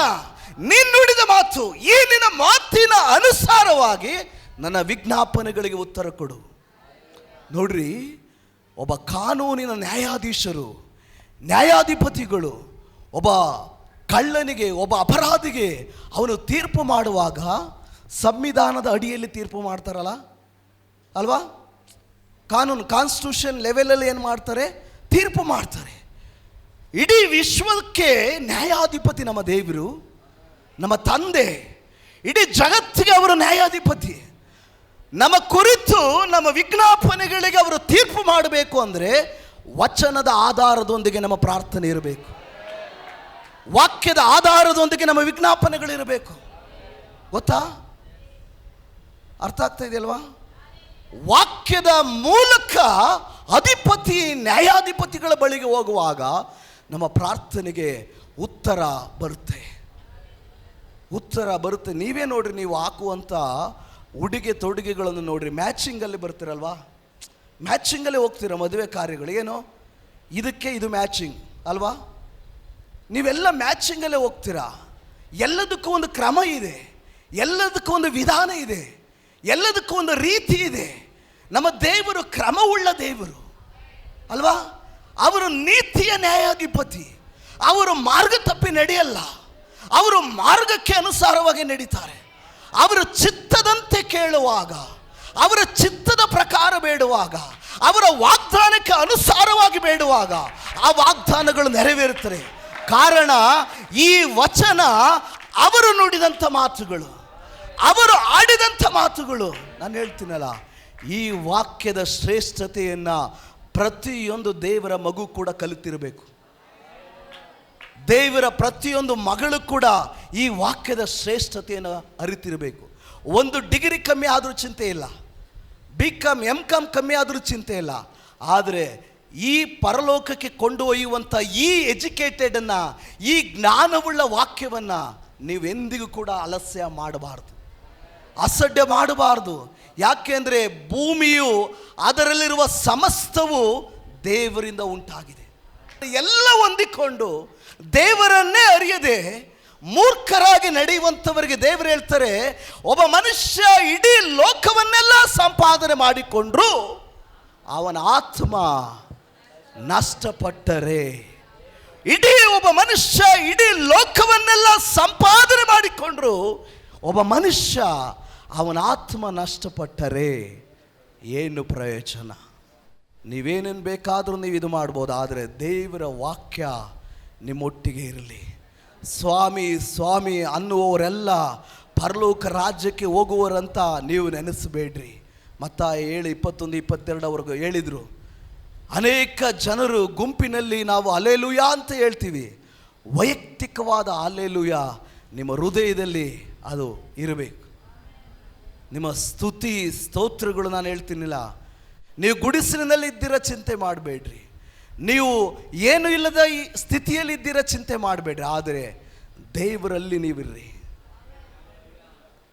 ನೀನು ನುಡಿದ ಮಾತು. ಈ ನಿನ್ನ ಮಾತಿನ ಅನುಸಾರವಾಗಿ ನನ್ನ ವಿಜ್ಞಾಪನೆಗಳಿಗೆ ಉತ್ತರ ಕೊಡು. ನೋಡ್ರಿ, ಒಬ್ಬ ಕಾನೂನಿನ ನ್ಯಾಯಾಧೀಶರು, ನ್ಯಾಯಾಧಿಪತಿಗಳು ಒಬ್ಬ ಕಳ್ಳನಿಗೆ, ಒಬ್ಬ ಅಪರಾಧಿಗೆ ಅವನು ತೀರ್ಪು ಮಾಡುವಾಗ ಸಂವಿಧಾನದ ಅಡಿಯಲ್ಲಿ ತೀರ್ಪು ಮಾಡ್ತಾರಲ್ಲ ಅಲ್ವಾ? ಕಾನೂನು, ಕಾನ್ಸ್ಟಿಟ್ಯೂಷನ್ ಲೆವೆಲಲ್ಲಿ ಏನು ಮಾಡ್ತಾರೆ? ತೀರ್ಪು ಮಾಡ್ತಾರೆ. ಇಡೀ ವಿಶ್ವಕ್ಕೆ ನ್ಯಾಯಾಧಿಪತಿ ನಮ್ಮ ದೇವರು, ನಮ್ಮ ತಂದೆ. ಇಡೀ ಜಗತ್ತಿಗೆ ಅವರು ನ್ಯಾಯಾಧಿಪತಿ. ನಮ್ಮ ಕುರಿತು, ನಮ್ಮ ವಿಜ್ಞಾಪನೆಗಳಿಗೆ ಅವರು ತೀರ್ಪು ಮಾಡಬೇಕು ಅಂದರೆ ವಚನದ ಆಧಾರದೊಂದಿಗೆ ನಮ್ಮ ಪ್ರಾರ್ಥನೆ ಇರಬೇಕು. ವಾಕ್ಯದ ಆಧಾರದೊಂದಿಗೆ ನಮ್ಮ ವಿಜ್ಞಾಪನೆಗಳಿರಬೇಕು. ಗೊತ್ತಾ? ಅರ್ಥ ಆಗ್ತಾ ಇದೆಯಲ್ವಾ? ವಾಕ್ಯದ ಮೂಲಕ ಅಧಿಪತಿ, ನ್ಯಾಯಾಧಿಪತಿಗಳ ಬಳಿಗೆ ಹೋಗುವಾಗ ನಮ್ಮ ಪ್ರಾರ್ಥನೆಗೆ ಉತ್ತರ ಬರುತ್ತೆ. ಉತ್ತರ ಬರುತ್ತೆ. ನೀವೇ ನೋಡ್ರಿ, ನೀವು ಹಾಕುವಂಥ ಉಡುಗೆ ತೊಡುಗೆಗಳನ್ನು ನೋಡ್ರಿ, ಮ್ಯಾಚಿಂಗಲ್ಲಿ ಬರ್ತೀರಲ್ವಾ? ಮ್ಯಾಚಿಂಗಲ್ಲೇ ಹೋಗ್ತೀರ ಮದುವೆ ಕಾರ್ಯಗಳು. ಏನು ಇದಕ್ಕೆ ಇದು ಮ್ಯಾಚಿಂಗ್ ಅಲ್ವಾ? ನೀವೆಲ್ಲ ಮ್ಯಾಚಿಂಗಲ್ಲೇ ಹೋಗ್ತೀರಾ. ಎಲ್ಲದಕ್ಕೂ ಒಂದು ಕ್ರಮ ಇದೆ, ಎಲ್ಲದಕ್ಕೂ ಒಂದು ವಿಧಾನ ಇದೆ, ಎಲ್ಲದಕ್ಕೂ ಒಂದು ರೀತಿ ಇದೆ. ನಮ್ಮ ದೇವರು ಕ್ರಮವುಳ್ಳ ದೇವರು ಅಲ್ವಾ? ಅವರು ನೀತಿಯ ನ್ಯಾಯಾಧಿಪತಿ. ಅವರು ಮಾರ್ಗ ತಪ್ಪಿ ನಡೆಯಲ್ಲ. ಅವರು ಮಾರ್ಗಕ್ಕೆ ಅನುಸಾರವಾಗಿ ನಡೀತಾರೆ. ಅವರ ಚಿತ್ತದಂತೆ ಕೇಳುವಾಗ, ಅವರ ಚಿತ್ತದ ಪ್ರಕಾರ ಬೇಡುವಾಗ, ಅವರ ವಾಗ್ದಾನಕ್ಕೆ ಅನುಸಾರವಾಗಿ ಬೇಡುವಾಗ ಆ ವಾಗ್ದಾನಗಳು ನೆರವೇರುತ್ತವೆ. ಕಾರಣ ಈ ವಚನ ಅವರು ನುಡಿದಂಥ ಮಾತುಗಳು, ಅವರು ಆಡಿದಂಥ ಮಾತುಗಳು. ನಾನು ಹೇಳ್ತೀನಲ್ಲ, ಈ ವಾಕ್ಯದ ಶ್ರೇಷ್ಠತೆಯನ್ನು ಪ್ರತಿಯೊಂದು ದೇವರ ಮಗು ಕೂಡ ಕಲಿತಿರಬೇಕು. ದೇವರ ಪ್ರತಿಯೊಂದು ಮಗಳು ಕೂಡ ಈ ವಾಕ್ಯದ ಶ್ರೇಷ್ಠತೆಯನ್ನು ಅರಿತಿರಬೇಕು. ಒಂದು ಡಿಗ್ರಿ ಕಮ್ಮಿ ಆದರೂ ಚಿಂತೆ ಇಲ್ಲ, BCom MCom ಕಮ್ಮಿ ಆದರೂ ಚಿಂತೆ ಇಲ್ಲ. ಆದರೆ ಈ ಪರಲೋಕಕ್ಕೆ ಕೊಂಡೊಯ್ಯುವಂಥ ಈ ಎಜುಕೇಟೆಡನ್ನು, ಈ ಜ್ಞಾನವುಳ್ಳ ವಾಕ್ಯವನ್ನು ನೀವೆಂದಿಗೂ ಕೂಡ ಆಲಸ್ಯ ಮಾಡಬಾರ್ದು, ಅಸಡ್ಡೆ ಮಾಡಬಾರ್ದು. ಯಾಕೆಂದರೆ ಭೂಮಿಯು ಅದರಲ್ಲಿರುವ ಸಮಸ್ತವು ದೇವರಿಂದ ಉಂಟಾಗಿದೆ. ಎಲ್ಲ ಹೊಂದಿಕೊಂಡು ದೇವರನ್ನೇ ಅರಿಯದೆ ಮೂರ್ಖರಾಗಿ ನಡೆಯುವಂಥವರಿಗೆ ದೇವರು ಹೇಳ್ತಾರೆ, ಒಬ್ಬ ಮನುಷ್ಯ ಇಡೀ ಲೋಕವನ್ನೆಲ್ಲ ಸಂಪಾದನೆ ಮಾಡಿಕೊಂಡ್ರು ಅವನ ಆತ್ಮ ನಷ್ಟಪಟ್ಟರೆ. ಇಡೀ ಒಬ್ಬ ಮನುಷ್ಯ ಇಡೀ ಲೋಕವನ್ನೆಲ್ಲ ಸಂಪಾದನೆ ಮಾಡಿಕೊಂಡ್ರು ಒಬ್ಬ ಮನುಷ್ಯ ಅವನ ಆತ್ಮ ನಷ್ಟಪಟ್ಟರೆ ಏನು ಪ್ರಯೋಜನ? ನೀವೇನೇನು ಬೇಕಾದರೂ ನೀವು ಇದು ಮಾಡ್ಬೋದು, ಆದರೆ ದೇವರ ವಾಕ್ಯ ನಿಮ್ಮೊಟ್ಟಿಗೆ ಇರಲಿ. ಸ್ವಾಮಿ ಸ್ವಾಮಿ ಅನ್ನುವವರೆಲ್ಲ ಪರಲೋಕ ರಾಜ್ಯಕ್ಕೆ ಹೋಗುವರಂತ ನೀವು ನೆನೆಸಬೇಡ್ರಿ. ಮತ್ತಾಯ 7:21-22 ಅವ್ರಿಗೆ ಹೇಳಿದರು, ಅನೇಕ ಜನರು ಗುಂಪಿನಲ್ಲಿ ನಾವು ಹಲ್ಲೆಲೂಯಾ ಅಂತ ಹೇಳ್ತೀವಿ. ವೈಯಕ್ತಿಕವಾದ ಹಲ್ಲೆಲೂಯ ನಿಮ್ಮ ಹೃದಯದಲ್ಲಿ ಅದು ಇರಬೇಕು. ನಿಮ್ಮ ಸ್ತುತಿ ಸ್ತೋತ್ರಗಳು, ನಾನು ಹೇಳ್ತೀನಿಲ್ಲ, ನೀವು ಗುಡಿಸಲಿನಲ್ಲಿ ಇದ್ದೀರ ಚಿಂತೆ ಮಾಡಬೇಡ್ರಿ, ನೀವು ಏನು ಇಲ್ಲದ ಈ ಸ್ಥಿತಿಯಲ್ಲಿ ಇದ್ದೀರ ಚಿಂತೆ ಮಾಡಬೇಡ್ರಿ. ಆದರೆ ದೇವರಲ್ಲಿ ನೀವಿರ್ರಿ.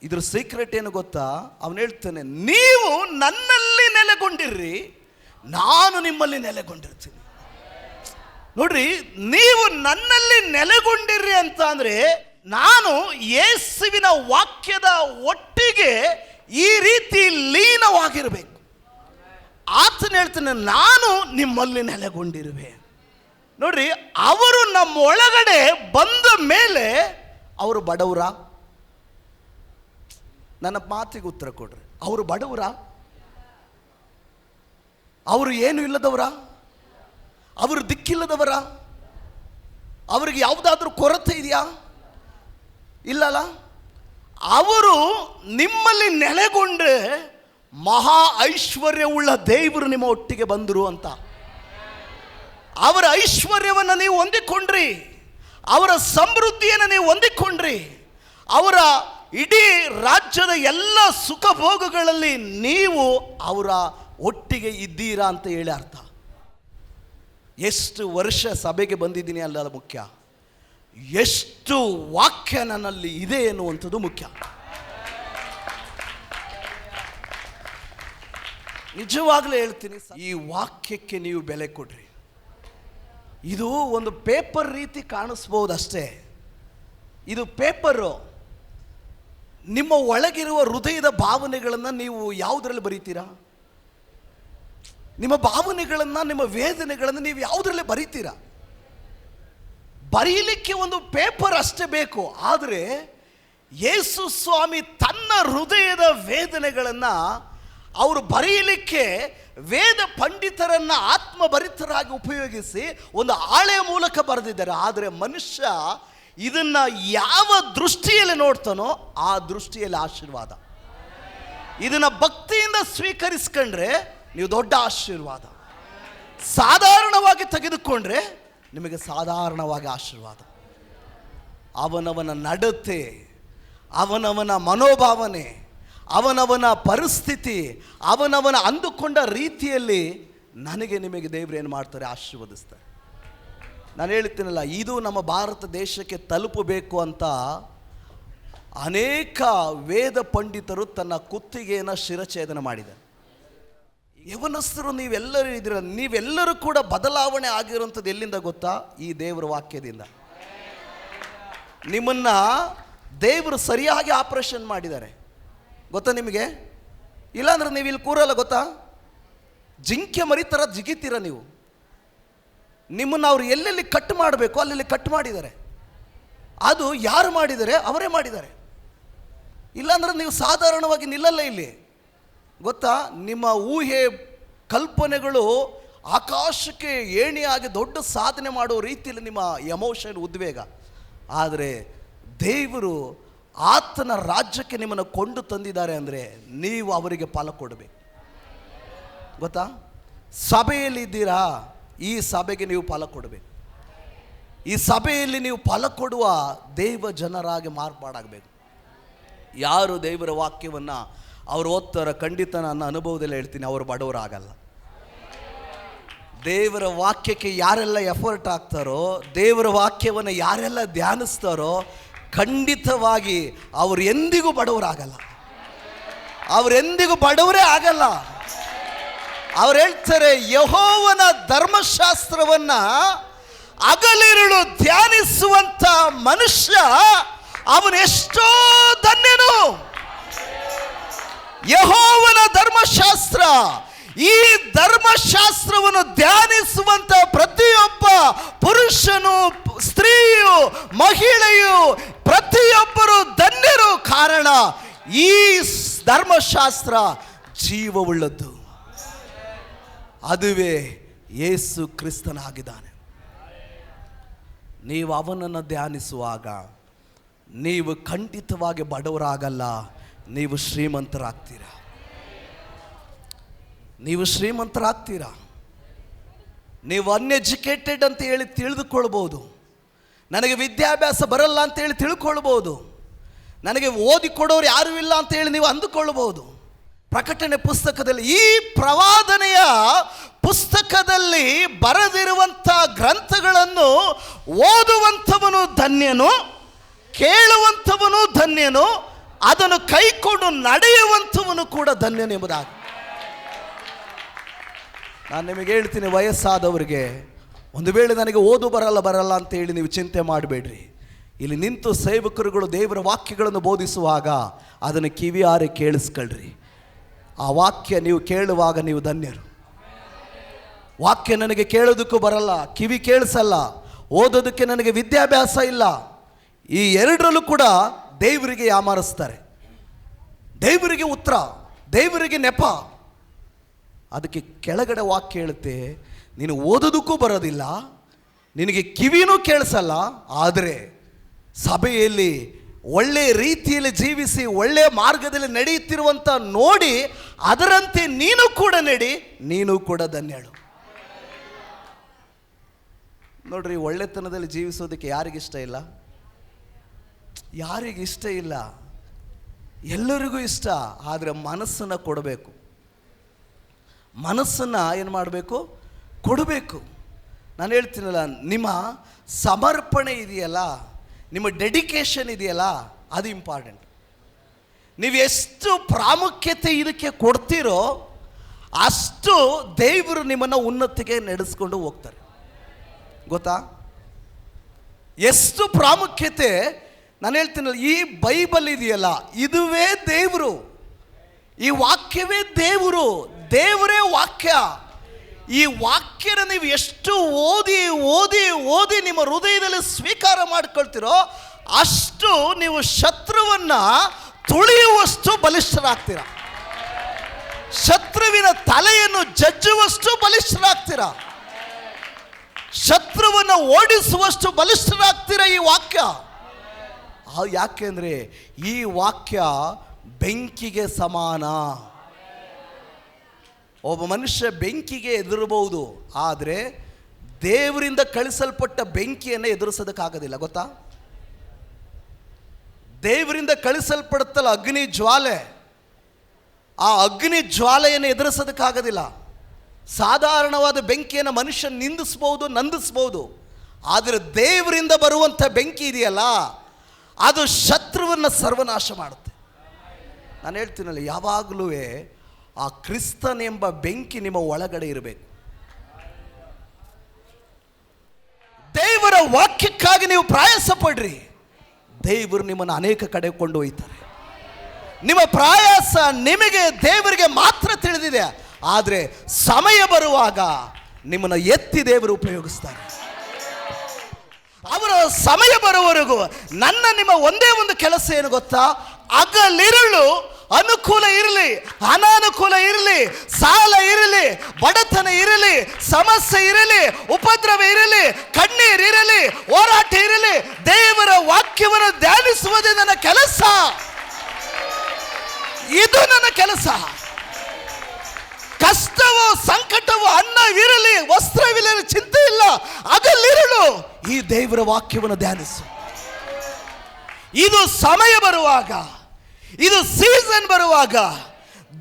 ಇದ್ರ ಸೀಕ್ರೆಟ್ ಏನು ಗೊತ್ತಾ? ಅವನು ಹೇಳ್ತಾನೆ, ನೀವು ನನ್ನಲ್ಲಿ ನೆಲೆಗೊಂಡಿರ್ರಿ, ನಾನು ನಿಮ್ಮಲ್ಲಿ ನೆಲೆಗೊಂಡಿರ್ತೀನಿ. ನೋಡ್ರಿ, ನೀವು ನನ್ನಲ್ಲಿ ನೆಲೆಗೊಂಡಿರ್ರಿ ಅಂತ ಅಂದ್ರೆ ನಾನು ಯೇಸುವಿನ ವಾಕ್ಯದ ಒಟ್ಟಿಗೆ ಈ ರೀತಿ ಲೀನವಾಗಿರಬೇಕು. ಆತನ ಹೇಳ್ತಾನೆ, ನಾನು ನಿಮ್ಮಲ್ಲಿ ನೆಲೆಗೊಂಡಿರುವೆ. ನೋಡ್ರಿ, ಅವರು ನಮ್ಮ ಒಳಗಡೆ ಬಂದ ಮೇಲೆ ಅವರು ಬಡವರ? ನನ್ನ ಮಾತಿಗೆ ಉತ್ತರ ಕೊಡ್ರಿ. ಅವರು ಬಡವರ? ಅವರು ಏನು ಇಲ್ಲದವರ? ಅವರು ದಿಕ್ಕಿಲ್ಲದವರ? ಅವರಿಗೆ ಯಾವುದಾದ್ರೂ ಕೊರತೆ ಇದೆಯಾ? ಇಲ್ಲಲ್ಲ. ಅವರು ನಿಮ್ಮಲ್ಲಿ ನೆಲೆಗೊಂಡ್ರೆ ಮಹಾ ಐಶ್ವರ್ಯವುಳ್ಳ ದೇವರು ನಿಮ್ಮ ಒಟ್ಟಿಗೆ ಬಂದರು ಅಂತ. ಅವರ ಐಶ್ವರ್ಯವನ್ನು ನೀವು ಹೊಂದಿಕೊಂಡ್ರಿ, ಅವರ ಸಮೃದ್ಧಿಯನ್ನು ನೀವು ಹೊಂದಿಕೊಂಡ್ರಿ, ಅವರ ಇಡೀ ರಾಜ್ಯದ ಎಲ್ಲ ಸುಖ ಭೋಗಗಳಲ್ಲಿ ನೀವು ಅವರ ಒಟ್ಟಿಗೆ ಇದ್ದೀರಾ ಅಂತ ಹೇಳಿ ಅರ್ಥ. ಎಷ್ಟು ವರ್ಷ ಸಭೆಗೆ ಬಂದಿದ್ದೀನಿ ಅಲ್ಲ ಮುಖ್ಯ, ಎಷ್ಟು ವಾಕ್ಯ ನನ್ನಲ್ಲಿ ಇದೆ ಎನ್ನುವಂಥದ್ದು ಮುಖ್ಯ. ನಿಜವಾಗ್ಲೂ ಹೇಳ್ತೀನಿ, ಈ ವಾಕ್ಯಕ್ಕೆ ನೀವು ಬೆಲೆ ಕೊಡ್ರಿ. ಇದು ಒಂದು ಪೇಪರ್ ರೀತಿ ಕಾಣಿಸ್ಬೋದು ಅಷ್ಟೇ. ಇದು ಪೇಪರು. ನಿಮ್ಮ ಒಳಗಿರುವ ಹೃದಯದ ಭಾವನೆಗಳನ್ನು ನೀವು ಯಾವುದರಲ್ಲಿ ಬರೀತೀರಾ? ನಿಮ್ಮ ಭಾವನೆಗಳನ್ನು, ನಿಮ್ಮ ವೇದನೆಗಳನ್ನು ನೀವು ಯಾವುದರಲ್ಲಿ ಬರೀತೀರಾ? ಬರೀಲಿಕ್ಕೆ ಒಂದು ಪೇಪರ್ ಅಷ್ಟೇ ಬೇಕು. ಆದರೆ ಯೇಸು ಸ್ವಾಮಿ ತನ್ನ ಹೃದಯದ ವೇದನೆಗಳನ್ನು ಅವರು ಬರೆಯಲಿಕ್ಕೆ ವೇದ ಪಂಡಿತರನ್ನು ಆತ್ಮಭರಿತರಾಗಿ ಉಪಯೋಗಿಸಿ ಒಂದು ಹಾಳೆಯ ಮೂಲಕ ಬರೆದಿದ್ದಾರೆ. ಆದರೆ ಮನುಷ್ಯ ಇದನ್ನು ಯಾವ ದೃಷ್ಟಿಯಲ್ಲಿ ನೋಡ್ತಾನೋ ಆ ದೃಷ್ಟಿಯಲ್ಲಿ ಆಶೀರ್ವಾದ. ಇದನ್ನು ಭಕ್ತಿಯಿಂದ ಸ್ವೀಕರಿಸ್ಕೊಂಡ್ರೆ ನೀವು ದೊಡ್ಡ ಆಶೀರ್ವಾದ, ಸಾಧಾರಣವಾಗಿ ತೆಗೆದುಕೊಂಡ್ರೆ ನಿಮಗೆ ಸಾಧಾರಣವಾಗಿ ಆಶೀರ್ವಾದ. ಅವನವನ ನಡತೆ, ಅವನವನ ಮನೋಭಾವನೆ, ಅವನವನ ಪರಿಸ್ಥಿತಿ, ಅವನವನ ಅಂದುಕೊಂಡ ರೀತಿಯಲ್ಲಿ ನನಗೆ ನಿಮಗೆ ದೇವರು ಏನು ಮಾಡ್ತಾರೆ? ಆಶೀರ್ವದಿಸ್ತಾರೆ. ನಾನು ಹೇಳ್ತೀನಲ್ಲ, ಇದು ನಮ್ಮ ಭಾರತ ದೇಶಕ್ಕೆ ತಲುಪಬೇಕು ಅಂತ ಅನೇಕ ವೇದ ಪಂಡಿತರು ತನ್ನ ಕುತ್ತಿಗೆಯನ್ನು ಶಿರಛೇದನ ಮಾಡಿದ್ದಾರೆ. ಯವನಸ್ಥರು ನೀವೆಲ್ಲರೂ ಇದ್ದೀರ, ನೀವೆಲ್ಲರೂ ಕೂಡ ಬದಲಾವಣೆ ಆಗಿರುವಂಥದ್ದು ಎಲ್ಲಿಂದ ಗೊತ್ತಾ? ಈ ದೇವರ ವಾಕ್ಯದಿಂದ. ನಿಮ್ಮನ್ನು ದೇವರು ಸರಿಯಾಗಿ ಆಪರೇಷನ್ ಮಾಡಿದ್ದಾರೆ ಗೊತ್ತಾ ನಿಮಗೆ? ಇಲ್ಲಾಂದ್ರೆ ನೀವು ಇಲ್ಲಿ ಕೂರಲ್ಲ ಗೊತ್ತಾ? ಜಿಂಕೆ ಮರಿತರ ಜಿಗಿತೀರ ನೀವು. ನಿಮ್ಮನ್ನು ಅವ್ರು ಎಲ್ಲೆಲ್ಲಿ ಕಟ್ ಮಾಡಬೇಕು ಅಲ್ಲೆಲ್ಲಿ ಕಟ್ ಮಾಡಿದ್ದಾರೆ. ಅದು ಯಾರು ಮಾಡಿದ್ದಾರೆ? ಅವರೇ ಮಾಡಿದ್ದಾರೆ. ಇಲ್ಲಾಂದ್ರೆ ನೀವು ಸಾಧಾರಣವಾಗಿ ನಿಲ್ಲಲ್ಲ ಇಲ್ಲಿ ಗೊತ್ತಾ? ನಿಮ್ಮ ಊಹೆ ಕಲ್ಪನೆಗಳು ಆಕಾಶಕ್ಕೆ ಏಣಿಯಾಗಿ ದೊಡ್ಡ ಸಾಧನೆ ಮಾಡೋ ರೀತಿಯಲ್ಲಿ ನಿಮ್ಮ ಎಮೋಷನ್, ಉದ್ವೇಗ. ಆದರೆ ದೇವರು ಆತನ ರಾಜ್ಯಕ್ಕೆ ನಿಮ್ಮನ್ನು ಕೊಂಡು ತಂದಿದ್ದಾರೆ ಅಂದರೆ ನೀವು ಅವರಿಗೆ ಫಲ ಕೊಡಬೇಕು ಗೊತ್ತಾ? ಸಭೆಯಲ್ಲಿ ಇದ್ದೀರಾ, ಈ ಸಭೆಗೆ ನೀವು ಫಲ ಕೊಡಬೇಕು. ಈ ಸಭೆಯಲ್ಲಿ ನೀವು ಫಲ ಕೊಡುವ ದೇವ ಜನರಾಗಿ ಮಾರ್ಪಾಡಾಗಬೇಕು. ಯಾರು ದೇವರ ವಾಕ್ಯವನ್ನು ಅವರು ಓದ್ತಾರ, ಖಂಡಿತ ನನ್ನ ಅನುಭವದಲ್ಲಿ ಹೇಳ್ತೀನಿ, ಅವರು ಬಡವರಾಗಲ್ಲ. ದೇವರ ವಾಕ್ಯಕ್ಕೆ ಯಾರೆಲ್ಲ ಎಫರ್ಟ್ ಆಗ್ತಾರೋ, ದೇವರ ವಾಕ್ಯವನ್ನು ಯಾರೆಲ್ಲ ಧ್ಯಾನಿಸ್ತಾರೋ, ಖಂಡಿತವಾಗಿ ಅವರು ಎಂದಿಗೂ ಬಡವರಾಗಲ್ಲ. ಅವರೆಂದಿಗೂ ಬಡವರೇ ಆಗಲ್ಲ. ಅವ್ರು ಹೇಳ್ತಾರೆ, ಯೆಹೋವನ ಧರ್ಮಶಾಸ್ತ್ರವನ್ನ ಹಗಲಿರುಳು ಧ್ಯಾನಿಸುವಂತ ಮನುಷ್ಯ ಅವನೆಷ್ಟೋ ಧನ್ಯನು. ಯೆಹೋವನ ಧರ್ಮಶಾಸ್ತ್ರ, ಈ ಧರ್ಮಶಾಸ್ತ್ರವನ್ನು ಧ್ಯಾನಿಸುವಂತ ಪ್ರತಿಯೊಬ್ಬ ಪುರುಷನು, ಸ್ತ್ರೀಯು, ಮಹಿಳೆಯು, ಪ್ರತಿಯೊಬ್ಬರು ಧನ್ಯರು. ಕಾರಣ ಈ ಧರ್ಮಶಾಸ್ತ್ರ ಜೀವವುಳ್ಳದ್ದು. ಅದುವೇ ಯೇಸು ಕ್ರಿಸ್ತನಾಗಿದ್ದಾನೆ. ನೀವು ಅವನನ್ನು ಧ್ಯಾನಿಸುವಾಗ ನೀವು ಖಂಡಿತವಾಗಿ ಬಡವರಾಗಲ್ಲ, ನೀವು ಶ್ರೀಮಂತರಾಗ್ತೀರಾ. ನೀವು ಶ್ರೀಮಂತರಾಗ್ತೀರಾ. ನೀವು ಅನ್ಎಜುಕೇಟೆಡ್ ಅಂತ ಹೇಳಿ ತಿಳಿದುಕೊಳ್ಬೋದು. ನನಗೆ ವಿದ್ಯಾಭ್ಯಾಸ ಬರಲ್ಲ ಅಂತೇಳಿ ತಿಳ್ಕೊಳ್ಬೋದು. ನನಗೆ ಓದಿಕೊಡೋರು ಯಾರೂ ಇಲ್ಲ ಅಂತೇಳಿ ನೀವು ಅಂದುಕೊಳ್ಬೋದು. ಪ್ರಕಟಣೆ ಪುಸ್ತಕದಲ್ಲಿ, ಈ ಪ್ರವಾದನೆಯ ಪುಸ್ತಕದಲ್ಲಿ ಬರೆದಿರುವಂಥ ಗ್ರಂಥಗಳನ್ನು ಓದುವಂಥವನು ಧನ್ಯನು, ಕೇಳುವಂಥವನು ಧನ್ಯನು, ಅದನ್ನು ಕೈಕೊಂಡು ನಡೆಯುವಂಥವನು ಕೂಡ ಧನ್ಯನೆಂಬುದಾಗಿ. ನಾನು ನಿಮಗೆ ಹೇಳ್ತೀನಿ, ವಯಸ್ಸಾದವರಿಗೆ ಒಂದು ವೇಳೆ ನನಗೆ ಓದು ಬರಲ್ಲ ಅಂತ ಹೇಳಿ ನೀವು ಚಿಂತೆ ಮಾಡಬೇಡ್ರಿ. ಇಲ್ಲಿ ನಿಂತು ಸೇವಕರುಗಳು ದೇವರ ವಾಕ್ಯಗಳನ್ನು ಬೋಧಿಸುವಾಗ ಅದನ್ನು ಕಿವಿಯಾರೆ ಕೇಳಿಸ್ಕೊಳ್ರಿ. ಆ ವಾಕ್ಯ ನೀವು ಕೇಳುವಾಗ ನೀವು ಧನ್ಯರು. ವಾಕ್ಯ ನನಗೆ ಕೇಳೋದಕ್ಕೂ ಬರಲ್ಲ, ಕಿವಿ ಕೇಳಿಸಲ್ಲ, ಓದೋದಕ್ಕೆ ನನಗೆ ವಿದ್ಯಾಭ್ಯಾಸ ಇಲ್ಲ, ಈ ಎರಡರಲ್ಲೂ ಕೂಡ ದೇವರಿಗೆ ಯಾಮಾರಿಸ್ತಾರೆ. ದೇವರಿಗೆ ಉತ್ತರ, ದೇವರಿಗೆ ನೆಪ. ಅದಕ್ಕೆ ಕೆಳಗಡೆ ವಾಕ್ಯ ಹೇಳುತ್ತೆ, ನೀನು ಓದೋದಕ್ಕೂ ಬರೋದಿಲ್ಲ, ನಿನಗೆ ಕಿವಿನೂ ಕೇಳಿಸಲ್ಲ, ಆದರೆ ಸಭೆಯಲ್ಲಿ ಒಳ್ಳೆ ರೀತಿಯಲ್ಲಿ ಜೀವಿಸಿ ಒಳ್ಳೆ ಮಾರ್ಗದಲ್ಲಿ ನಡೆಯುತ್ತಿರುವಂಥ ನೋಡಿ ಅದರಂತೆ ನೀನು ಕೂಡ ನಡಿ, ನೀನು ಕೂಡ ಧನ್ಯಳು. ನೋಡ್ರಿ, ಒಳ್ಳೆತನದಲ್ಲಿ ಜೀವಿಸೋದಕ್ಕೆ ಯಾರಿಗಿಷ್ಟ ಇಲ್ಲ? ಯಾರಿಗಿಷ್ಟ ಇಲ್ಲ? ಎಲ್ಲರಿಗೂ ಇಷ್ಟ. ಆದರೆ ಮನಸ್ಸನ್ನು ಕೊಡಬೇಕು. ಮನಸ್ಸನ್ನು ಏನು ಮಾಡಬೇಕು? ಕೊಡಬೇಕು. ನಾನು ಹೇಳ್ತೀನಲ್ಲ, ನಿಮ್ಮ ಸಮರ್ಪಣೆ ಇದೆಯಲ್ಲ, ನಿಮ್ಮ ಡೆಡಿಕೇಶನ್ ಇದೆಯಲ್ಲ, ಅದು ಇಂಪಾರ್ಟೆಂಟ್. ನೀವು ಎಷ್ಟು ಪ್ರಾಮುಖ್ಯತೆ ಇದಕ್ಕೆ ಕೊಡ್ತೀರೋ ಅಷ್ಟು ದೇವರು ನಿಮ್ಮನ್ನು ಉನ್ನತಿಗೆ ನಡೆಸ್ಕೊಂಡು ಹೋಗ್ತಾರೆ. ಗೊತ್ತಾ? ಎಷ್ಟು ಪ್ರಾಮುಖ್ಯತೆ. ನಾನು ಹೇಳ್ತೀನಲ್ಲ, ಈ ಬೈಬಲ್ ಇದೆಯಲ್ಲ, ಇದುವೇ ದೇವರು, ಈ ವಾಕ್ಯವೇ ದೇವರು, ದೇವರೇ ವಾಕ್ಯ. ಈ ವಾಕ್ಯನ ನೀವು ಎಷ್ಟು ಓದಿ ಓದಿ ಓದಿ ನಿಮ್ಮ ಹೃದಯದಲ್ಲಿ ಸ್ವೀಕಾರ ಮಾಡ್ಕೊಳ್ತೀರೋ ಅಷ್ಟು ನೀವು ಶತ್ರುವನ್ನ ತುಳಿಯುವಷ್ಟು ಬಲಿಷ್ಠರಾಗ್ತೀರ. ಶತ್ರುವಿನ ತಲೆಯನ್ನು ಜಜ್ಜುವಷ್ಟು ಬಲಿಷ್ಠರಾಗ್ತೀರ. ಶತ್ರುವನ್ನು ಓಡಿಸುವಷ್ಟು ಬಲಿಷ್ಠರಾಗ್ತೀರ ಈ ವಾಕ್ಯ. ಯಾಕೆ ಅಂದರೆ ಈ ವಾಕ್ಯ ಬೆಂಕಿಗೆ ಸಮಾನ. ಒಬ್ಬ ಮನುಷ್ಯ ಬೆಂಕಿಗೆ ಎದುರಬಹುದು, ಆದರೆ ದೇವರಿಂದ ಕಳಿಸಲ್ಪಟ್ಟ ಬೆಂಕಿಯನ್ನು ಎದುರಿಸೋದಕ್ಕಾಗೋದಿಲ್ಲ. ಗೊತ್ತಾ? ದೇವರಿಂದ ಕಳಿಸಲ್ಪಡುತ್ತಲ್ಲ ಅಗ್ನಿ ಜ್ವಾಲೆ, ಆ ಅಗ್ನಿ ಜ್ವಾಲೆಯನ್ನು ಎದುರಿಸೋದಕ್ಕಾಗೋದಿಲ್ಲ. ಸಾಧಾರಣವಾದ ಬೆಂಕಿಯನ್ನು ಮನುಷ್ಯ ನಿಂದಿಸ್ಬೋದು, ನಂದಿಸ್ಬೋದು, ಆದರೆ ದೇವರಿಂದ ಬರುವಂಥ ಬೆಂಕಿ ಇದೆಯಲ್ಲ, ಅದು ಶತ್ರುವನ್ನು ಸರ್ವನಾಶ ಮಾಡುತ್ತೆ. ನಾನು ಹೇಳ್ತೀನಲ್ಲ, ಯಾವಾಗಲೂ ಆ ಕ್ರಿಸ್ತನೆಂಬ ಬೆಂಕಿ ನಿಮ್ಮ ಒಳಗಡೆ ಇರಬೇಕು. ದೇವರ ವಾಕ್ಯಕ್ಕಾಗಿ ನೀವು ಪ್ರಯಾಸ ಪಡ್ರಿ, ದೇವರು ನಿಮ್ಮನ್ನು ಅನೇಕ ಕಡೆ ಕೊಂಡೊಯ್ತಾರೆ. ನಿಮ್ಮ ಪ್ರಯಾಸ ನಿಮಗೆ ದೇವರಿಗೆ ಮಾತ್ರ ತಿಳಿದಿದೆ, ಆದರೆ ಸಮಯ ಬರುವಾಗ ನಿಮ್ಮನ್ನು ಎತ್ತಿ ದೇವರು ಉಪಯೋಗಿಸ್ತಾರೆ. ಅವರ ಸಮಯ ಬರುವವರೆಗೂ ನಿಮ್ಮ ಒಂದೇ ಒಂದು ಕೆಲಸ ಏನು ಗೊತ್ತಾ? ಹಗಲಿರುಳು ಅನುಕೂಲ ಇರಲಿ, ಅನಾನುಕೂಲ ಇರಲಿ, ಸಾಲ ಇರಲಿ, ಬಡತನ ಇರಲಿ, ಸಮಸ್ಯೆ ಇರಲಿ, ಉಪದ್ರವ ಇರಲಿ, ಕಣ್ಣೀರು ಇರಲಿ, ಹೋರಾಟ ಇರಲಿ, ದೇವರ ವಾಕ್ಯವನ್ನು ಧ್ಯಾನಿಸುವುದೇ ನನ್ನ ಕೆಲಸ. ಇದು ನನ್ನ ಕೆಲಸ. ಕಷ್ಟವೋ ಸಂಕಟವೋ ಅನ್ನವಿರಲಿ ವಸ್ತ್ರವಿರಲಿ ಚಿಂತೆ ಇಲ್ಲ, ಹಗಲಿರುಳು ಈ ದೇವರ ವಾಕ್ಯವನ್ನು ಧ್ಯಾನಿಸು. ಇದು ಸಮಯ ಬರುವಾಗ, ಇದು ಸೀಸನ್ ಬರುವಾಗ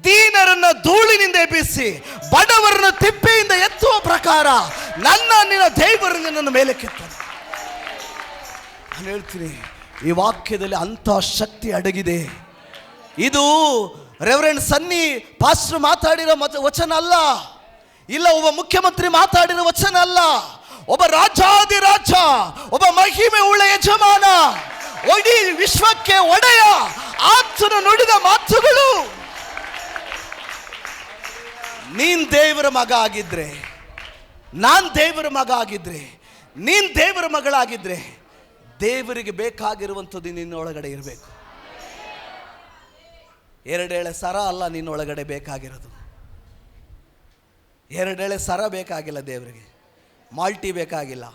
ದೀನರನ್ನ ಧೂಳಿನಿಂದ ಎಬ್ಬಿಸಿ ಬಡವರನ್ನು ತಿಪ್ಪೆಯಿಂದ ಎತ್ತುವ ಪ್ರಕಾರ ನಿನ್ನ ದೇವರು ನಿನ್ನನ್ನು ಮೇಲೆ ಕೆತ್ತಾನೆ. ನಾನು ಹೇಳ್ತೀನಿ, ಈ ವಾಕ್ಯದಲ್ಲಿ ಅಂಥ ಶಕ್ತಿ ಅಡಗಿದೆ. ಇದು ರೆವರೆಂಡ್ ಸನ್ನಿ ಪಾಸ್ಟರ್ ಮಾತಾಡಿರೋ ವಚನ ಅಲ್ಲ, ಇಲ್ಲ ಒಬ್ಬ ಮುಖ್ಯಮಂತ್ರಿ ಮಾತಾಡಿರೋ ವಚನ ಅಲ್ಲ, ಒಬ್ಬ ರಾಜಾದಿರಾಜ, ಒಬ್ಬ ಮಹಿಮೆ ಉಳ್ಳ ಯಜಮಾನ, ಇಡೀ ವಿಶ್ವಕ್ಕೆ ಒಡೆಯ ಆತನು ನುಡಿದ ಮಾತುಗಳು. ನೀನ್ ದೇವರ ಮಗ ಆಗಿದ್ರೆ, ನಾನ್ ದೇವರ ಮಗ ಆಗಿದ್ರೆ, ನೀನ್ ದೇವರ ಮಗಳಾಗಿದ್ರೆ ದೇವರಿಗೆ ಬೇಕಾಗಿರುವಂಥದ್ದು ನಿನ್ನೊಳಗಡೆ ಇರಬೇಕು. ಎರಡೆಳೆ ಸರ ಅಲ್ಲ ನಿನ್ನೊಳಗಡೆ ಬೇಕಾಗಿರೋದು. ಎರಡೆಳೆ ಸರ ಬೇಕಾಗಿಲ್ಲ ದೇವರಿಗೆ, ಮಾಲ್ಟಿ ಬೇಕಾಗಿಲ್ಲ,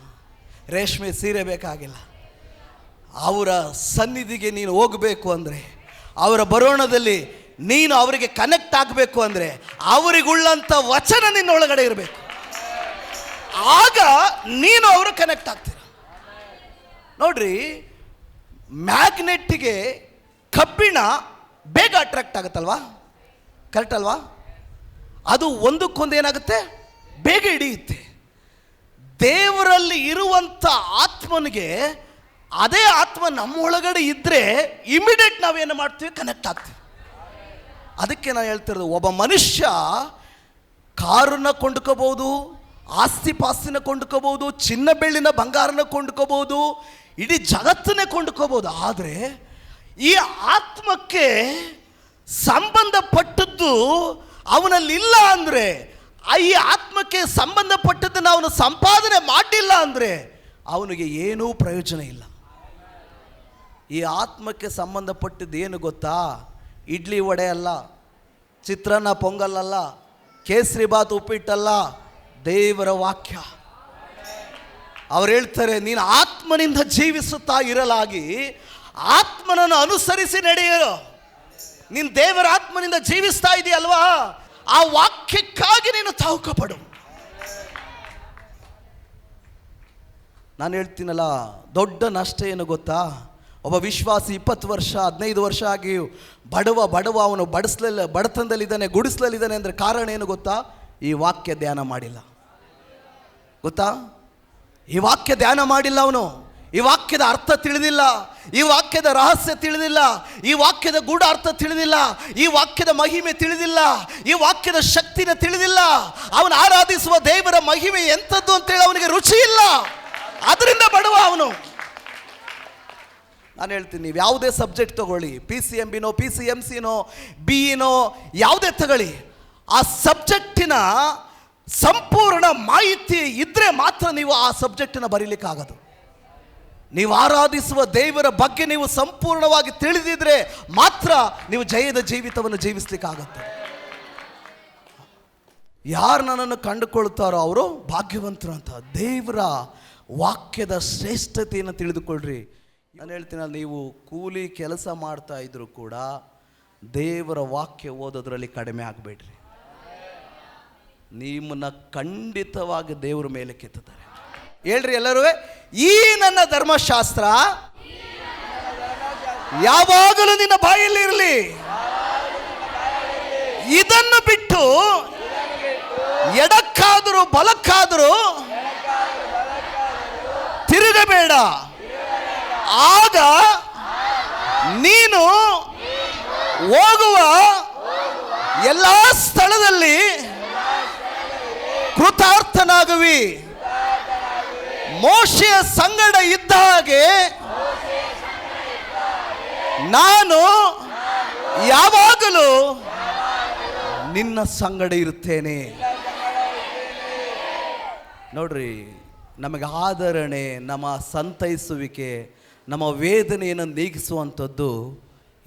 ರೇಷ್ಮೆ ಸೀರೆ ಬೇಕಾಗಿಲ್ಲ. ಅವರ ಸನ್ನಿಧಿಗೆ ನೀನು ಹೋಗಬೇಕು ಅಂದರೆ, ಅವರ ಬರೋಣದಲ್ಲಿ ನೀನು ಅವರಿಗೆ ಕನೆಕ್ಟ್ ಆಗಬೇಕು ಅಂದರೆ ಅವರಿಗುಳ್ಳಂಥ ವಚನ ನಿನ್ನೊಳಗಡೆ ಇರಬೇಕು. ಆಗ ನೀನು ಅವರು ಕನೆಕ್ಟ್ ಆಗ್ತೀರ. ನೋಡ್ರಿ, ಮ್ಯಾಗ್ನೆಟ್ಟಿಗೆ ಕಬ್ಬಿಣ ಬೇಗ ಅಟ್ರಾಕ್ಟ್ ಆಗುತ್ತಲ್ವಾ? ಕರೆಕ್ಟ್ ಅಲ್ವಾ? ಅದು ಒಂದಕ್ಕೊಂದು ಏನಾಗುತ್ತೆ, ಬೇಗ ಹಿಡಿಯುತ್ತೆ. ದೇವರಲ್ಲಿ ಇರುವಂಥ ಆತ್ಮನಿಗೆ ಅದೇ ಆತ್ಮ ನಮ್ಮೊಳಗಡೆ ಇದ್ದರೆ ಇಮಿಡಿಯೇಟ್ ನಾವೇನು ಮಾಡ್ತೀವಿ, ಕನೆಕ್ಟ್ ಆಗ್ತೀವಿ. ಅದಕ್ಕೆ ನಾನು ಹೇಳ್ತಿರೋದು, ಒಬ್ಬ ಮನುಷ್ಯ ಕಾರನ್ನ ಕೊಂಡ್ಕೋಬಹುದು, ಆಸ್ತಿ ಪಾಸ್ತಿನ ಕೊಂಡ್ಕೋಬಹುದು, ಚಿನ್ನ ಬೆಳ್ಳಿನ ಬಂಗಾರನ ಕೊಂಡ್ಕೋಬಹುದು, ಇಡೀ ಜಗತ್ತನ್ನೇ ಕೊಂಡ್ಕೋಬಹುದು. ಆದರೆ ಈ ಆತ್ಮಕ್ಕೆ ಸಂಬಂಧಪಟ್ಟದ್ದು ಅವನಲ್ಲಿ ಇಲ್ಲ ಅಂದರೆ, ಈ ಆತ್ಮಕ್ಕೆ ಸಂಬಂಧಪಟ್ಟದ್ದನ್ನು ಅವನು ಸಂಪಾದನೆ ಮಾಡಿಲ್ಲ ಅಂದರೆ ಅವನಿಗೆ ಏನೂ ಪ್ರಯೋಜನ ಇಲ್ಲ. ಈ ಆತ್ಮಕ್ಕೆ ಸಂಬಂಧಪಟ್ಟದ್ದು ಏನು ಗೊತ್ತಾ? ಇಡ್ಲಿ ವಡೆ ಅಲ್ಲ, ಚಿತ್ರಾನ್ನ ಪೊಂಗಲ್, ಕೇಸರಿ ಬಾತ್ ಉಪ್ಪಿಟ್ಟಲ್ಲ, ದೇವರ ವಾಕ್ಯ. ಅವ್ರು ಹೇಳ್ತಾರೆ, ನೀನು ಆತ್ಮನಿಂದ ಜೀವಿಸುತ್ತಾ ಇರಲಾಗಿ ಆತ್ಮನನ್ನು ಅನುಸರಿಸಿ ನಡೆಯೋ. ನೀನು ದೇವರ ಆತ್ಮನಿಂದ ಜೀವಿಸ್ತಾ ಇದೆಯಲ್ವಾ, ಆ ವಾಕ್ಯಕ್ಕಾಗಿ ನೀನು ತಾವುಕಪಡು. ನಾನು ಹೇಳ್ತೀನಲ್ಲ, ದೊಡ್ಡ ನಷ್ಟ ಏನು ಗೊತ್ತಾ? ಒಬ್ಬ ವಿಶ್ವಾಸಿ 20 ವರ್ಷ 15 ವರ್ಷ ಆಗಿ ಬಡವ ಅವನು ಬಡತನದಲ್ಲಿದ್ದಾನೆ, ಗುಡಿಸಲಲ್ಲಿದ್ದಾನೆ ಅಂದರೆ ಕಾರಣ ಏನು ಗೊತ್ತಾ? ಈ ವಾಕ್ಯ ಧ್ಯಾನ ಮಾಡಿಲ್ಲ. ಗೊತ್ತಾ? ಈ ವಾಕ್ಯ ಧ್ಯಾನ ಮಾಡಿಲ್ಲ ಅವನು. ಈ ವಾಕ್ಯದ ಅರ್ಥ ತಿಳಿದಿಲ್ಲ, ಈ ವಾಕ್ಯದ ರಹಸ್ಯ ತಿಳಿದಿಲ್ಲ, ಈ ವಾಕ್ಯದ ಗೂಢ ಅರ್ಥ ತಿಳಿದಿಲ್ಲ, ಈ ವಾಕ್ಯದ ಮಹಿಮೆ ತಿಳಿದಿಲ್ಲ, ಈ ವಾಕ್ಯದ ಶಕ್ತಿನ ತಿಳಿದಿಲ್ಲ. ಅವನು ಆರಾಧಿಸುವ ದೇವರ ಮಹಿಮೆ ಎಂಥದ್ದು ಅಂತೇಳಿ ಅವನಿಗೆ ರುಚಿ ಇಲ್ಲ. ಅದರಿಂದ ಬಡವ ಅವನು. ನಾನು ಹೇಳ್ತೀನಿ, ನೀವು ಯಾವುದೇ ಸಬ್ಜೆಕ್ಟ್ ತಗೊಳ್ಳಿ, PCMBನೋ PCMCನೋ BEನೋ ಯಾವುದೇ ತಗೊಳ್ಳಿ, ಆ ಸಬ್ಜೆಕ್ಟಿನ ಸಂಪೂರ್ಣ ಮಾಹಿತಿ ಇದ್ದರೆ ಮಾತ್ರ ನೀವು ಆ ಸಬ್ಜೆಕ್ಟನ್ನು ಬರೀಲಿಕ್ಕಾಗೋದು. ನೀವು ಆರಾಧಿಸುವ ದೇವರ ಬಗ್ಗೆ ನೀವು ಸಂಪೂರ್ಣವಾಗಿ ತಿಳಿದಿದ್ರೆ ಮಾತ್ರ ನೀವು ಜಯದ ಜೀವಿತವನ್ನು ಜೀವಿಸ್ಲಿಕ್ಕಾಗತ್ತೆ. ಯಾರು ನನ್ನನ್ನು ಕಂಡುಕೊಳ್ತಾರೋ ಅವರು ಭಾಗ್ಯವಂತರು ಅಂತ. ದೇವರ ವಾಕ್ಯದ ಶ್ರೇಷ್ಠತೆಯನ್ನು ತಿಳಿದುಕೊಳ್ಳ್ರಿ. ನಾನು ಹೇಳ್ತೀನಿ, ನೀವು ಕೂಲಿ ಕೆಲಸ ಮಾಡ್ತಾ ಇದ್ರು ಕೂಡ ದೇವರ ವಾಕ್ಯ ಓದೋದ್ರಲ್ಲಿ ಕಡಿಮೆ ಆಗಬೇಡ್ರಿ. ನಿಮ್ಮನ್ನ ಖಂಡಿತವಾಗಿ ದೇವರ ಮೇಲೆ ಕೆತ್ತುತ್ತಾರೆ. ಹೇಳ್ರಿ ಎಲ್ಲರೂ, ಈ ನನ್ನ ಧರ್ಮಶಾಸ್ತ್ರ ಯಾವಾಗಲೂ ನಿನ್ನ ಬಾಯಲ್ಲಿ ಇರಲಿ, ಇದನ್ನು ಬಿಟ್ಟು ಎಡಕ್ಕಾದರೂ ಬಲಕ್ಕಾದರೂ ತಿರುಗಬೇಡ. ಆಗ ನೀನು ಹೋಗುವ ಎಲ್ಲ ಸ್ಥಳದಲ್ಲಿ ಕೃತಾರ್ಥನಾಗುವಿ. ಮೋಶೆಯ ಸಂಗಡ ಇದ್ದ ಹಾಗೆ ನಾನು ಯಾವಾಗಲೂ ನಿನ್ನ ಸಂಗಡ ಇರುತ್ತೇನೆ. ನೋಡ್ರಿ, ನಮಗೆ ಆದರಣೆ, ನಮ್ಮ ಸಂತೈಸುವಿಕೆ, ನಮ್ಮ ವೇದನೆಯನ್ನು ನೀಗಿಸುವಂಥದ್ದು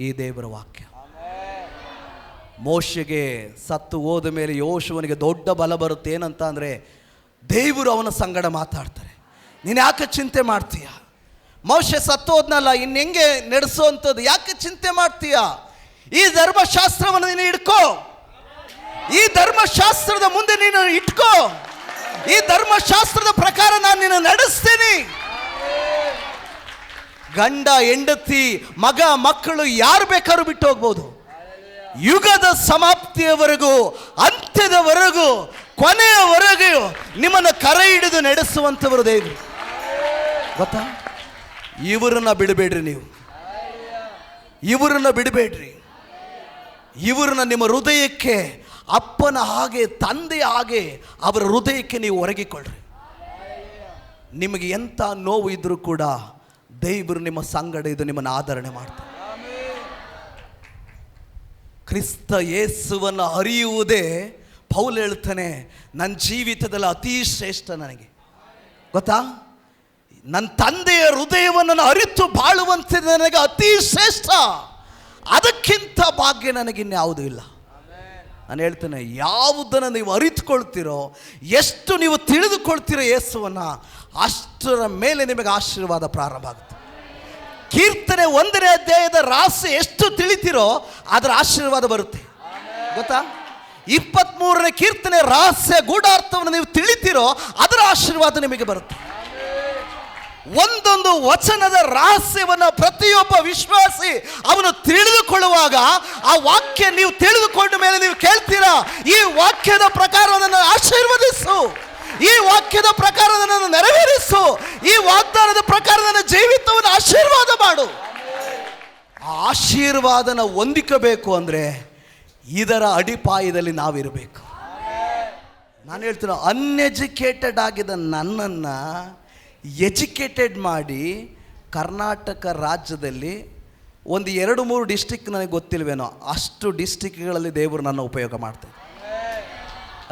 ಈ ದೇವರ ವಾಕ್ಯ. ಮೋಶೆಗೆ ಸತ್ತು ಹೋದ ಮೇಲೆ ಯೋಶುವನಿಗೆ ದೊಡ್ಡ ಬಲ ಬರುತ್ತೆ. ಏನಂತ ಅಂದರೆ, ದೇವರು ಅವನ ಸಂಗಡ ಮಾತಾಡ್ತಾರೆ. ನೀನು ಯಾಕೆ ಚಿಂತೆ ಮಾಡ್ತೀಯ? ಮೋಶೆ ಸತ್ತು ಹೋದ್ನಲ್ಲ, ಇನ್ನು ಹೆಂಗೆ ನಡೆಸೋವಂಥದ್ದು, ಯಾಕೆ ಚಿಂತೆ ಮಾಡ್ತೀಯ? ಈ ಧರ್ಮಶಾಸ್ತ್ರವನ್ನು ನೀನು ಇಟ್ಕೋ, ಈ ಧರ್ಮಶಾಸ್ತ್ರದ ಮುಂದೆ ನೀನು ಇಟ್ಕೋ, ಈ ಧರ್ಮಶಾಸ್ತ್ರದ ಪ್ರಕಾರ ನಾನು ನಿನ್ನ ನಡೆಸ್ತೀನಿ. ಗಂಡ ಹೆಂಡತಿ ಮಗ ಮಕ್ಕಳು ಯಾರು ಬೇಕಾದ್ರೂ ಬಿಟ್ಟು ಹೋಗ್ಬೋದು. ಯುಗದ ಸಮಾಪ್ತಿಯವರೆಗೂ, ಅಂತ್ಯದವರೆಗೂ, ಕೊನೆಯವರೆಗೂ ನಿಮ್ಮನ್ನು ಕರೆ ಹಿಡಿದು ನಡೆಸುವಂಥವರು ದೇವರು. ಗೊತ್ತಾ? ಇವರನ್ನ ಬಿಡಬೇಡ್ರಿ. ನೀವು ಇವರನ್ನ ಬಿಡಬೇಡ್ರಿ. ಇವರನ್ನ ನಿಮ್ಮ ಹೃದಯಕ್ಕೆ ಅಪ್ಪನ ಹಾಗೆ, ತಂದೆಯ ಹಾಗೆ ಅವರ ಹೃದಯಕ್ಕೆ ನೀವು ಒರಗಿಕೊಳ್ಳ್ರಿ. ನಿಮಗೆ ಎಂಥ ನೋವು ಇದ್ರೂ ಕೂಡ ದೇವರು ನಿಮ್ಮ ಸಂಗಡ ಇದು ನಿಮ್ಮನ್ನು ಆಧರಣೆ ಮಾಡ್ತಾರೆ. ಕ್ರಿಸ್ತ ಯೇಸುವನ್ನು ಅರಿಯುವುದೇ, ಪೌಲ್ ಹೇಳ್ತಾನೆ, ನನ್ನ ಜೀವಿತದಲ್ಲಿ ಅತಿ ಶ್ರೇಷ್ಠ ನನಗೆ. ಗೊತ್ತಾ? ನನ್ನ ತಂದೆಯ ಹೃದಯವನ್ನು ಅರಿತು ಬಾಳುವಂತೆ ನನಗೆ ಅತಿ ಶ್ರೇಷ್ಠ. ಅದಕ್ಕಿಂತ ಭಾಗ್ಯ ನನಗಿನ್ಯಾವುದೂ ಇಲ್ಲ. ನಾನು ಹೇಳ್ತೇನೆ, ಯಾವುದನ್ನು ನೀವು ಅರಿತುಕೊಳ್ತೀರೋ, ಎಷ್ಟು ನೀವು ತಿಳಿದುಕೊಳ್ತೀರೋ ಯೇಸುವನ್ನು, ಅಷ್ಟರ ಮೇಲೆ ನಿಮಗೆ ಆಶೀರ್ವಾದ ಪ್ರಾರಂಭ ಆಗುತ್ತೆ. ಕೀರ್ತನೆ 1ನೇ ಅಧ್ಯಾಯದ ರಹಸ್ಯ ಎಷ್ಟು ತಿಳಿತೀರೋ ಅದರ ಆಶೀರ್ವಾದ ಬರುತ್ತೆ. ಗೊತ್ತಾ? 23ನೇ ಕೀರ್ತನೆ ರಹಸ್ಯ ಗೂಢಾರ್ಥವನ್ನು ನೀವು ತಿಳಿತೀರೋ ಅದರ ಆಶೀರ್ವಾದ ನಿಮಗೆ ಬರುತ್ತೆ. ಒಂದೊಂದು ವಚನದ ರಹಸ್ಯವನ್ನು ಪ್ರತಿಯೊಬ್ಬ ವಿಶ್ವಾಸಿ ಅವನು ತಿಳಿದುಕೊಳ್ಳುವಾಗ, ಆ ವಾಕ್ಯ ನೀವು ತಿಳಿದುಕೊಂಡ ಮೇಲೆ ನೀವು ಕೇಳ್ತೀರಾ, ಈ ವಾಕ್ಯದ ಪ್ರಕಾರ ನನ್ನನ್ನು ಆಶೀರ್ವದಿಸು, ಈ ವಾಕ್ಯದ ಪ್ರಕಾರ ನನ್ನನ್ನು ನೆರವೇರಿಸು, ಈ ವಾಗ್ದಾನದ ಪ್ರಕಾರ ನನ್ನ ಜೀವಿತವನ್ನು ಆಶೀರ್ವಾದ ಮಾಡು. ಆ ಆಶೀರ್ವಾದನ ಹೊಂದಿಕಬೇಕು ಅಂದರೆ ಇದರ ಅಡಿಪಾಯದಲ್ಲಿ ನಾವಿರಬೇಕು. ನಾನು ಹೇಳ್ತೀನಿ, ಅನ್ಎಜುಕೇಟೆಡ್ ಆಗಿದ್ದ ನನ್ನನ್ನು ಎಜುಕೇಟೆಡ್ ಮಾಡಿ ಕರ್ನಾಟಕ ರಾಜ್ಯದಲ್ಲಿ ಒಂದು 2-3 ಡಿಸ್ಟಿಕ್ ನನಗೆ ಗೊತ್ತಿಲ್ವೇನೋ ಅಷ್ಟು ಡಿಸ್ಟಿಕ್ಗಳಲ್ಲಿ ದೇವರು ನನ್ನ ಉಪಯೋಗ ಮಾಡ್ತಾರೆ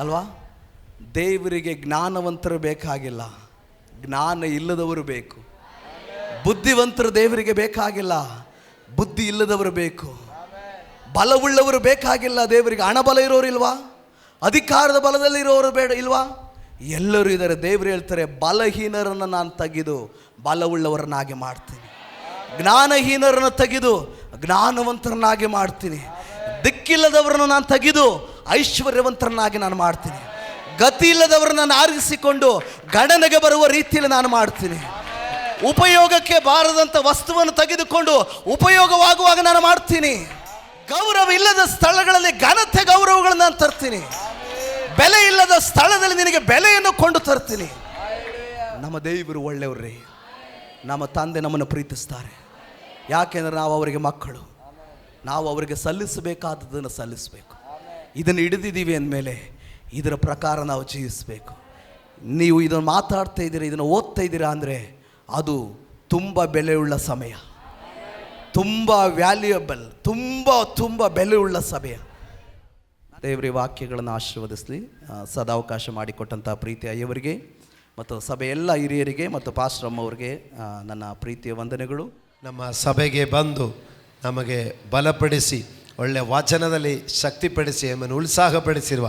ಅಲ್ವಾ. ದೇವರಿಗೆ ಜ್ಞಾನವಂತರು ಬೇಕಾಗಿಲ್ಲ, ಜ್ಞಾನ ಇಲ್ಲದವರು ಬೇಕು. ಬುದ್ಧಿವಂತರು ದೇವರಿಗೆ ಬೇಕಾಗಿಲ್ಲ, ಬುದ್ಧಿ ಇಲ್ಲದವರು ಬೇಕು. ಬಲವುಳ್ಳವರು ಬೇಕಾಗಿಲ್ಲ ದೇವರಿಗೆ. ಹಣಬಲ ಇರೋರು ಇಲ್ವಾ? ಅಧಿಕಾರದ ಬಲದಲ್ಲಿ ಇರೋರು ಬೇಡ ಇಲ್ವಾ? ಎಲ್ಲರೂ ಇದ್ದಾರೆ. ದೇವರು ಹೇಳ್ತಾರೆ, ಬಲಹೀನರನ್ನು ನಾನು ತೆಗೆದು ಬಲವುಳ್ಳವರನ್ನಾಗಿ ಮಾಡ್ತೀನಿ, ಜ್ಞಾನಹೀನರನ್ನು ತೆಗೆದು ಜ್ಞಾನವಂತರನ್ನಾಗಿ ಮಾಡ್ತೀನಿ, ದಿಕ್ಕಿಲ್ಲದವರನ್ನು ನಾನು ತೆಗೆದು ಐಶ್ವರ್ಯವಂತರನ್ನಾಗಿ ನಾನು ಮಾಡ್ತೀನಿ, ಗತಿ ಇಲ್ಲದವರನ್ನು ನಾನು ಆರಿಸಿಕೊಂಡು ಗಣನೆಗೆ ಬರುವ ರೀತಿಯಲ್ಲಿ ನಾನು ಮಾಡ್ತೀನಿ, ಉಪಯೋಗಕ್ಕೆ ಬಾರದಂಥ ವಸ್ತುವನ್ನು ತೆಗೆದುಕೊಂಡು ಉಪಯೋಗವಾಗುವಾಗ ನಾನು ಮಾಡ್ತೀನಿ, ಗೌರವ ಇಲ್ಲದ ಸ್ಥಳಗಳಲ್ಲಿ ಘನತೆ ಗೌರವಗಳನ್ನು ನಾನು ತರ್ತೀನಿ, ಬೆಲೆ ಇಲ್ಲದ ಸ್ಥಳದಲ್ಲಿ ನಿನಗೆ ಬೆಲೆಯನ್ನು ಕೊಂಡು ತರ್ತೀನಿ. ನಮ್ಮ ದೇವರು ಒಳ್ಳೆಯವ್ರಿ, ನಮ್ಮ ತಂದೆ ನಮ್ಮನ್ನು ಪ್ರೀತಿಸ್ತಾರೆ. ಯಾಕೆಂದರೆ ನಾವು ಅವರಿಗೆ ಮಕ್ಕಳು, ನಾವು ಅವರಿಗೆ ಸಲ್ಲಿಸಬೇಕಾದದನ್ನು ಸಲ್ಲಿಸಬೇಕು. ಇದನ್ನು ಹಿಡಿದಿದ್ದೀವಿ ಅಂದಮೇಲೆ ಇದರ ಪ್ರಕಾರ ನಾವು ಜೀವಿಸಬೇಕು. ನೀವು ಇದನ್ನು ಮಾತಾಡ್ತಾ ಇದ್ದೀರಾ, ಇದನ್ನು ಓದ್ತಾ ಇದ್ದೀರಾ ಅಂದರೆ ಅದು ತುಂಬ ಬೆಲೆಯುಳ್ಳ ಸಮಯ, ತುಂಬ ವ್ಯಾಲ್ಯೂಯಬಲ್, ತುಂಬ ಬೆಲೆಯುಳ್ಳ ಸಮಯ. ದೇವರ ವಾಕ್ಯಗಳನ್ನು ಆಶೀರ್ವದಿಸಲಿ. ಸದಾವಕಾಶ ಮಾಡಿಕೊಟ್ಟಂಥ ಪ್ರೀತಿ ಅಯ್ಯವರಿಗೆ ಮತ್ತು ಸಭೆಯೆಲ್ಲ ಹಿರಿಯರಿಗೆ ಮತ್ತು ಪಾಸ್ಟರ್ ಅವರಿಗೆ ನನ್ನ ಪ್ರೀತಿಯ ವಂದನೆಗಳು. ನಮ್ಮ ಸಭೆಗೆ ಬಂದು ನಮಗೆ ಬಲಪಡಿಸಿ ಒಳ್ಳೆಯ ವಚನದಲ್ಲಿ ಶಕ್ತಿಪಡಿಸಿ ನಮ್ಮನ್ನು ಉತ್ಸಾಹಪಡಿಸಿರುವ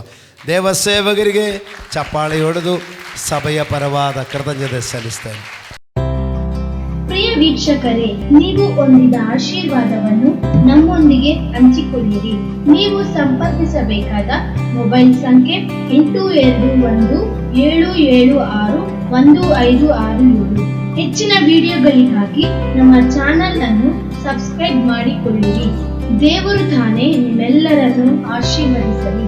ದೇವಸೇವಕರಿಗೆ ಚಪ್ಪಾಳೆ ಹೊಡೆದು ಸಭೆಯ ಪರವಾದ ಕೃತಜ್ಞತೆ ಸಲ್ಲಿಸ್ತೇನೆ. ಪ್ರಿಯ ವೀಕ್ಷಕರೇ, ನೀವು ಹೊಂದಿದ ಆಶೀರ್ವಾದವನ್ನು ನಮ್ಮೊಂದಿಗೆ ಹಂಚಿಕೊಳ್ಳಿರಿ. ನೀವು ಸಂಪರ್ಕಿಸಬೇಕಾದ ಮೊಬೈಲ್ ಸಂಖ್ಯೆ 8217761567. ಹೆಚ್ಚಿನ ವಿಡಿಯೋಗಳಿಗಾಗಿ ನಮ್ಮ ಚಾನೆಲ್ ಅನ್ನು ಸಬ್ಸ್ಕ್ರೈಬ್ ಮಾಡಿಕೊಳ್ಳಿರಿ. ದೇವರು ತಾನೇ ನಿಮ್ಮೆಲ್ಲರನ್ನು ಆಶೀರ್ವದಿಸಲಿ.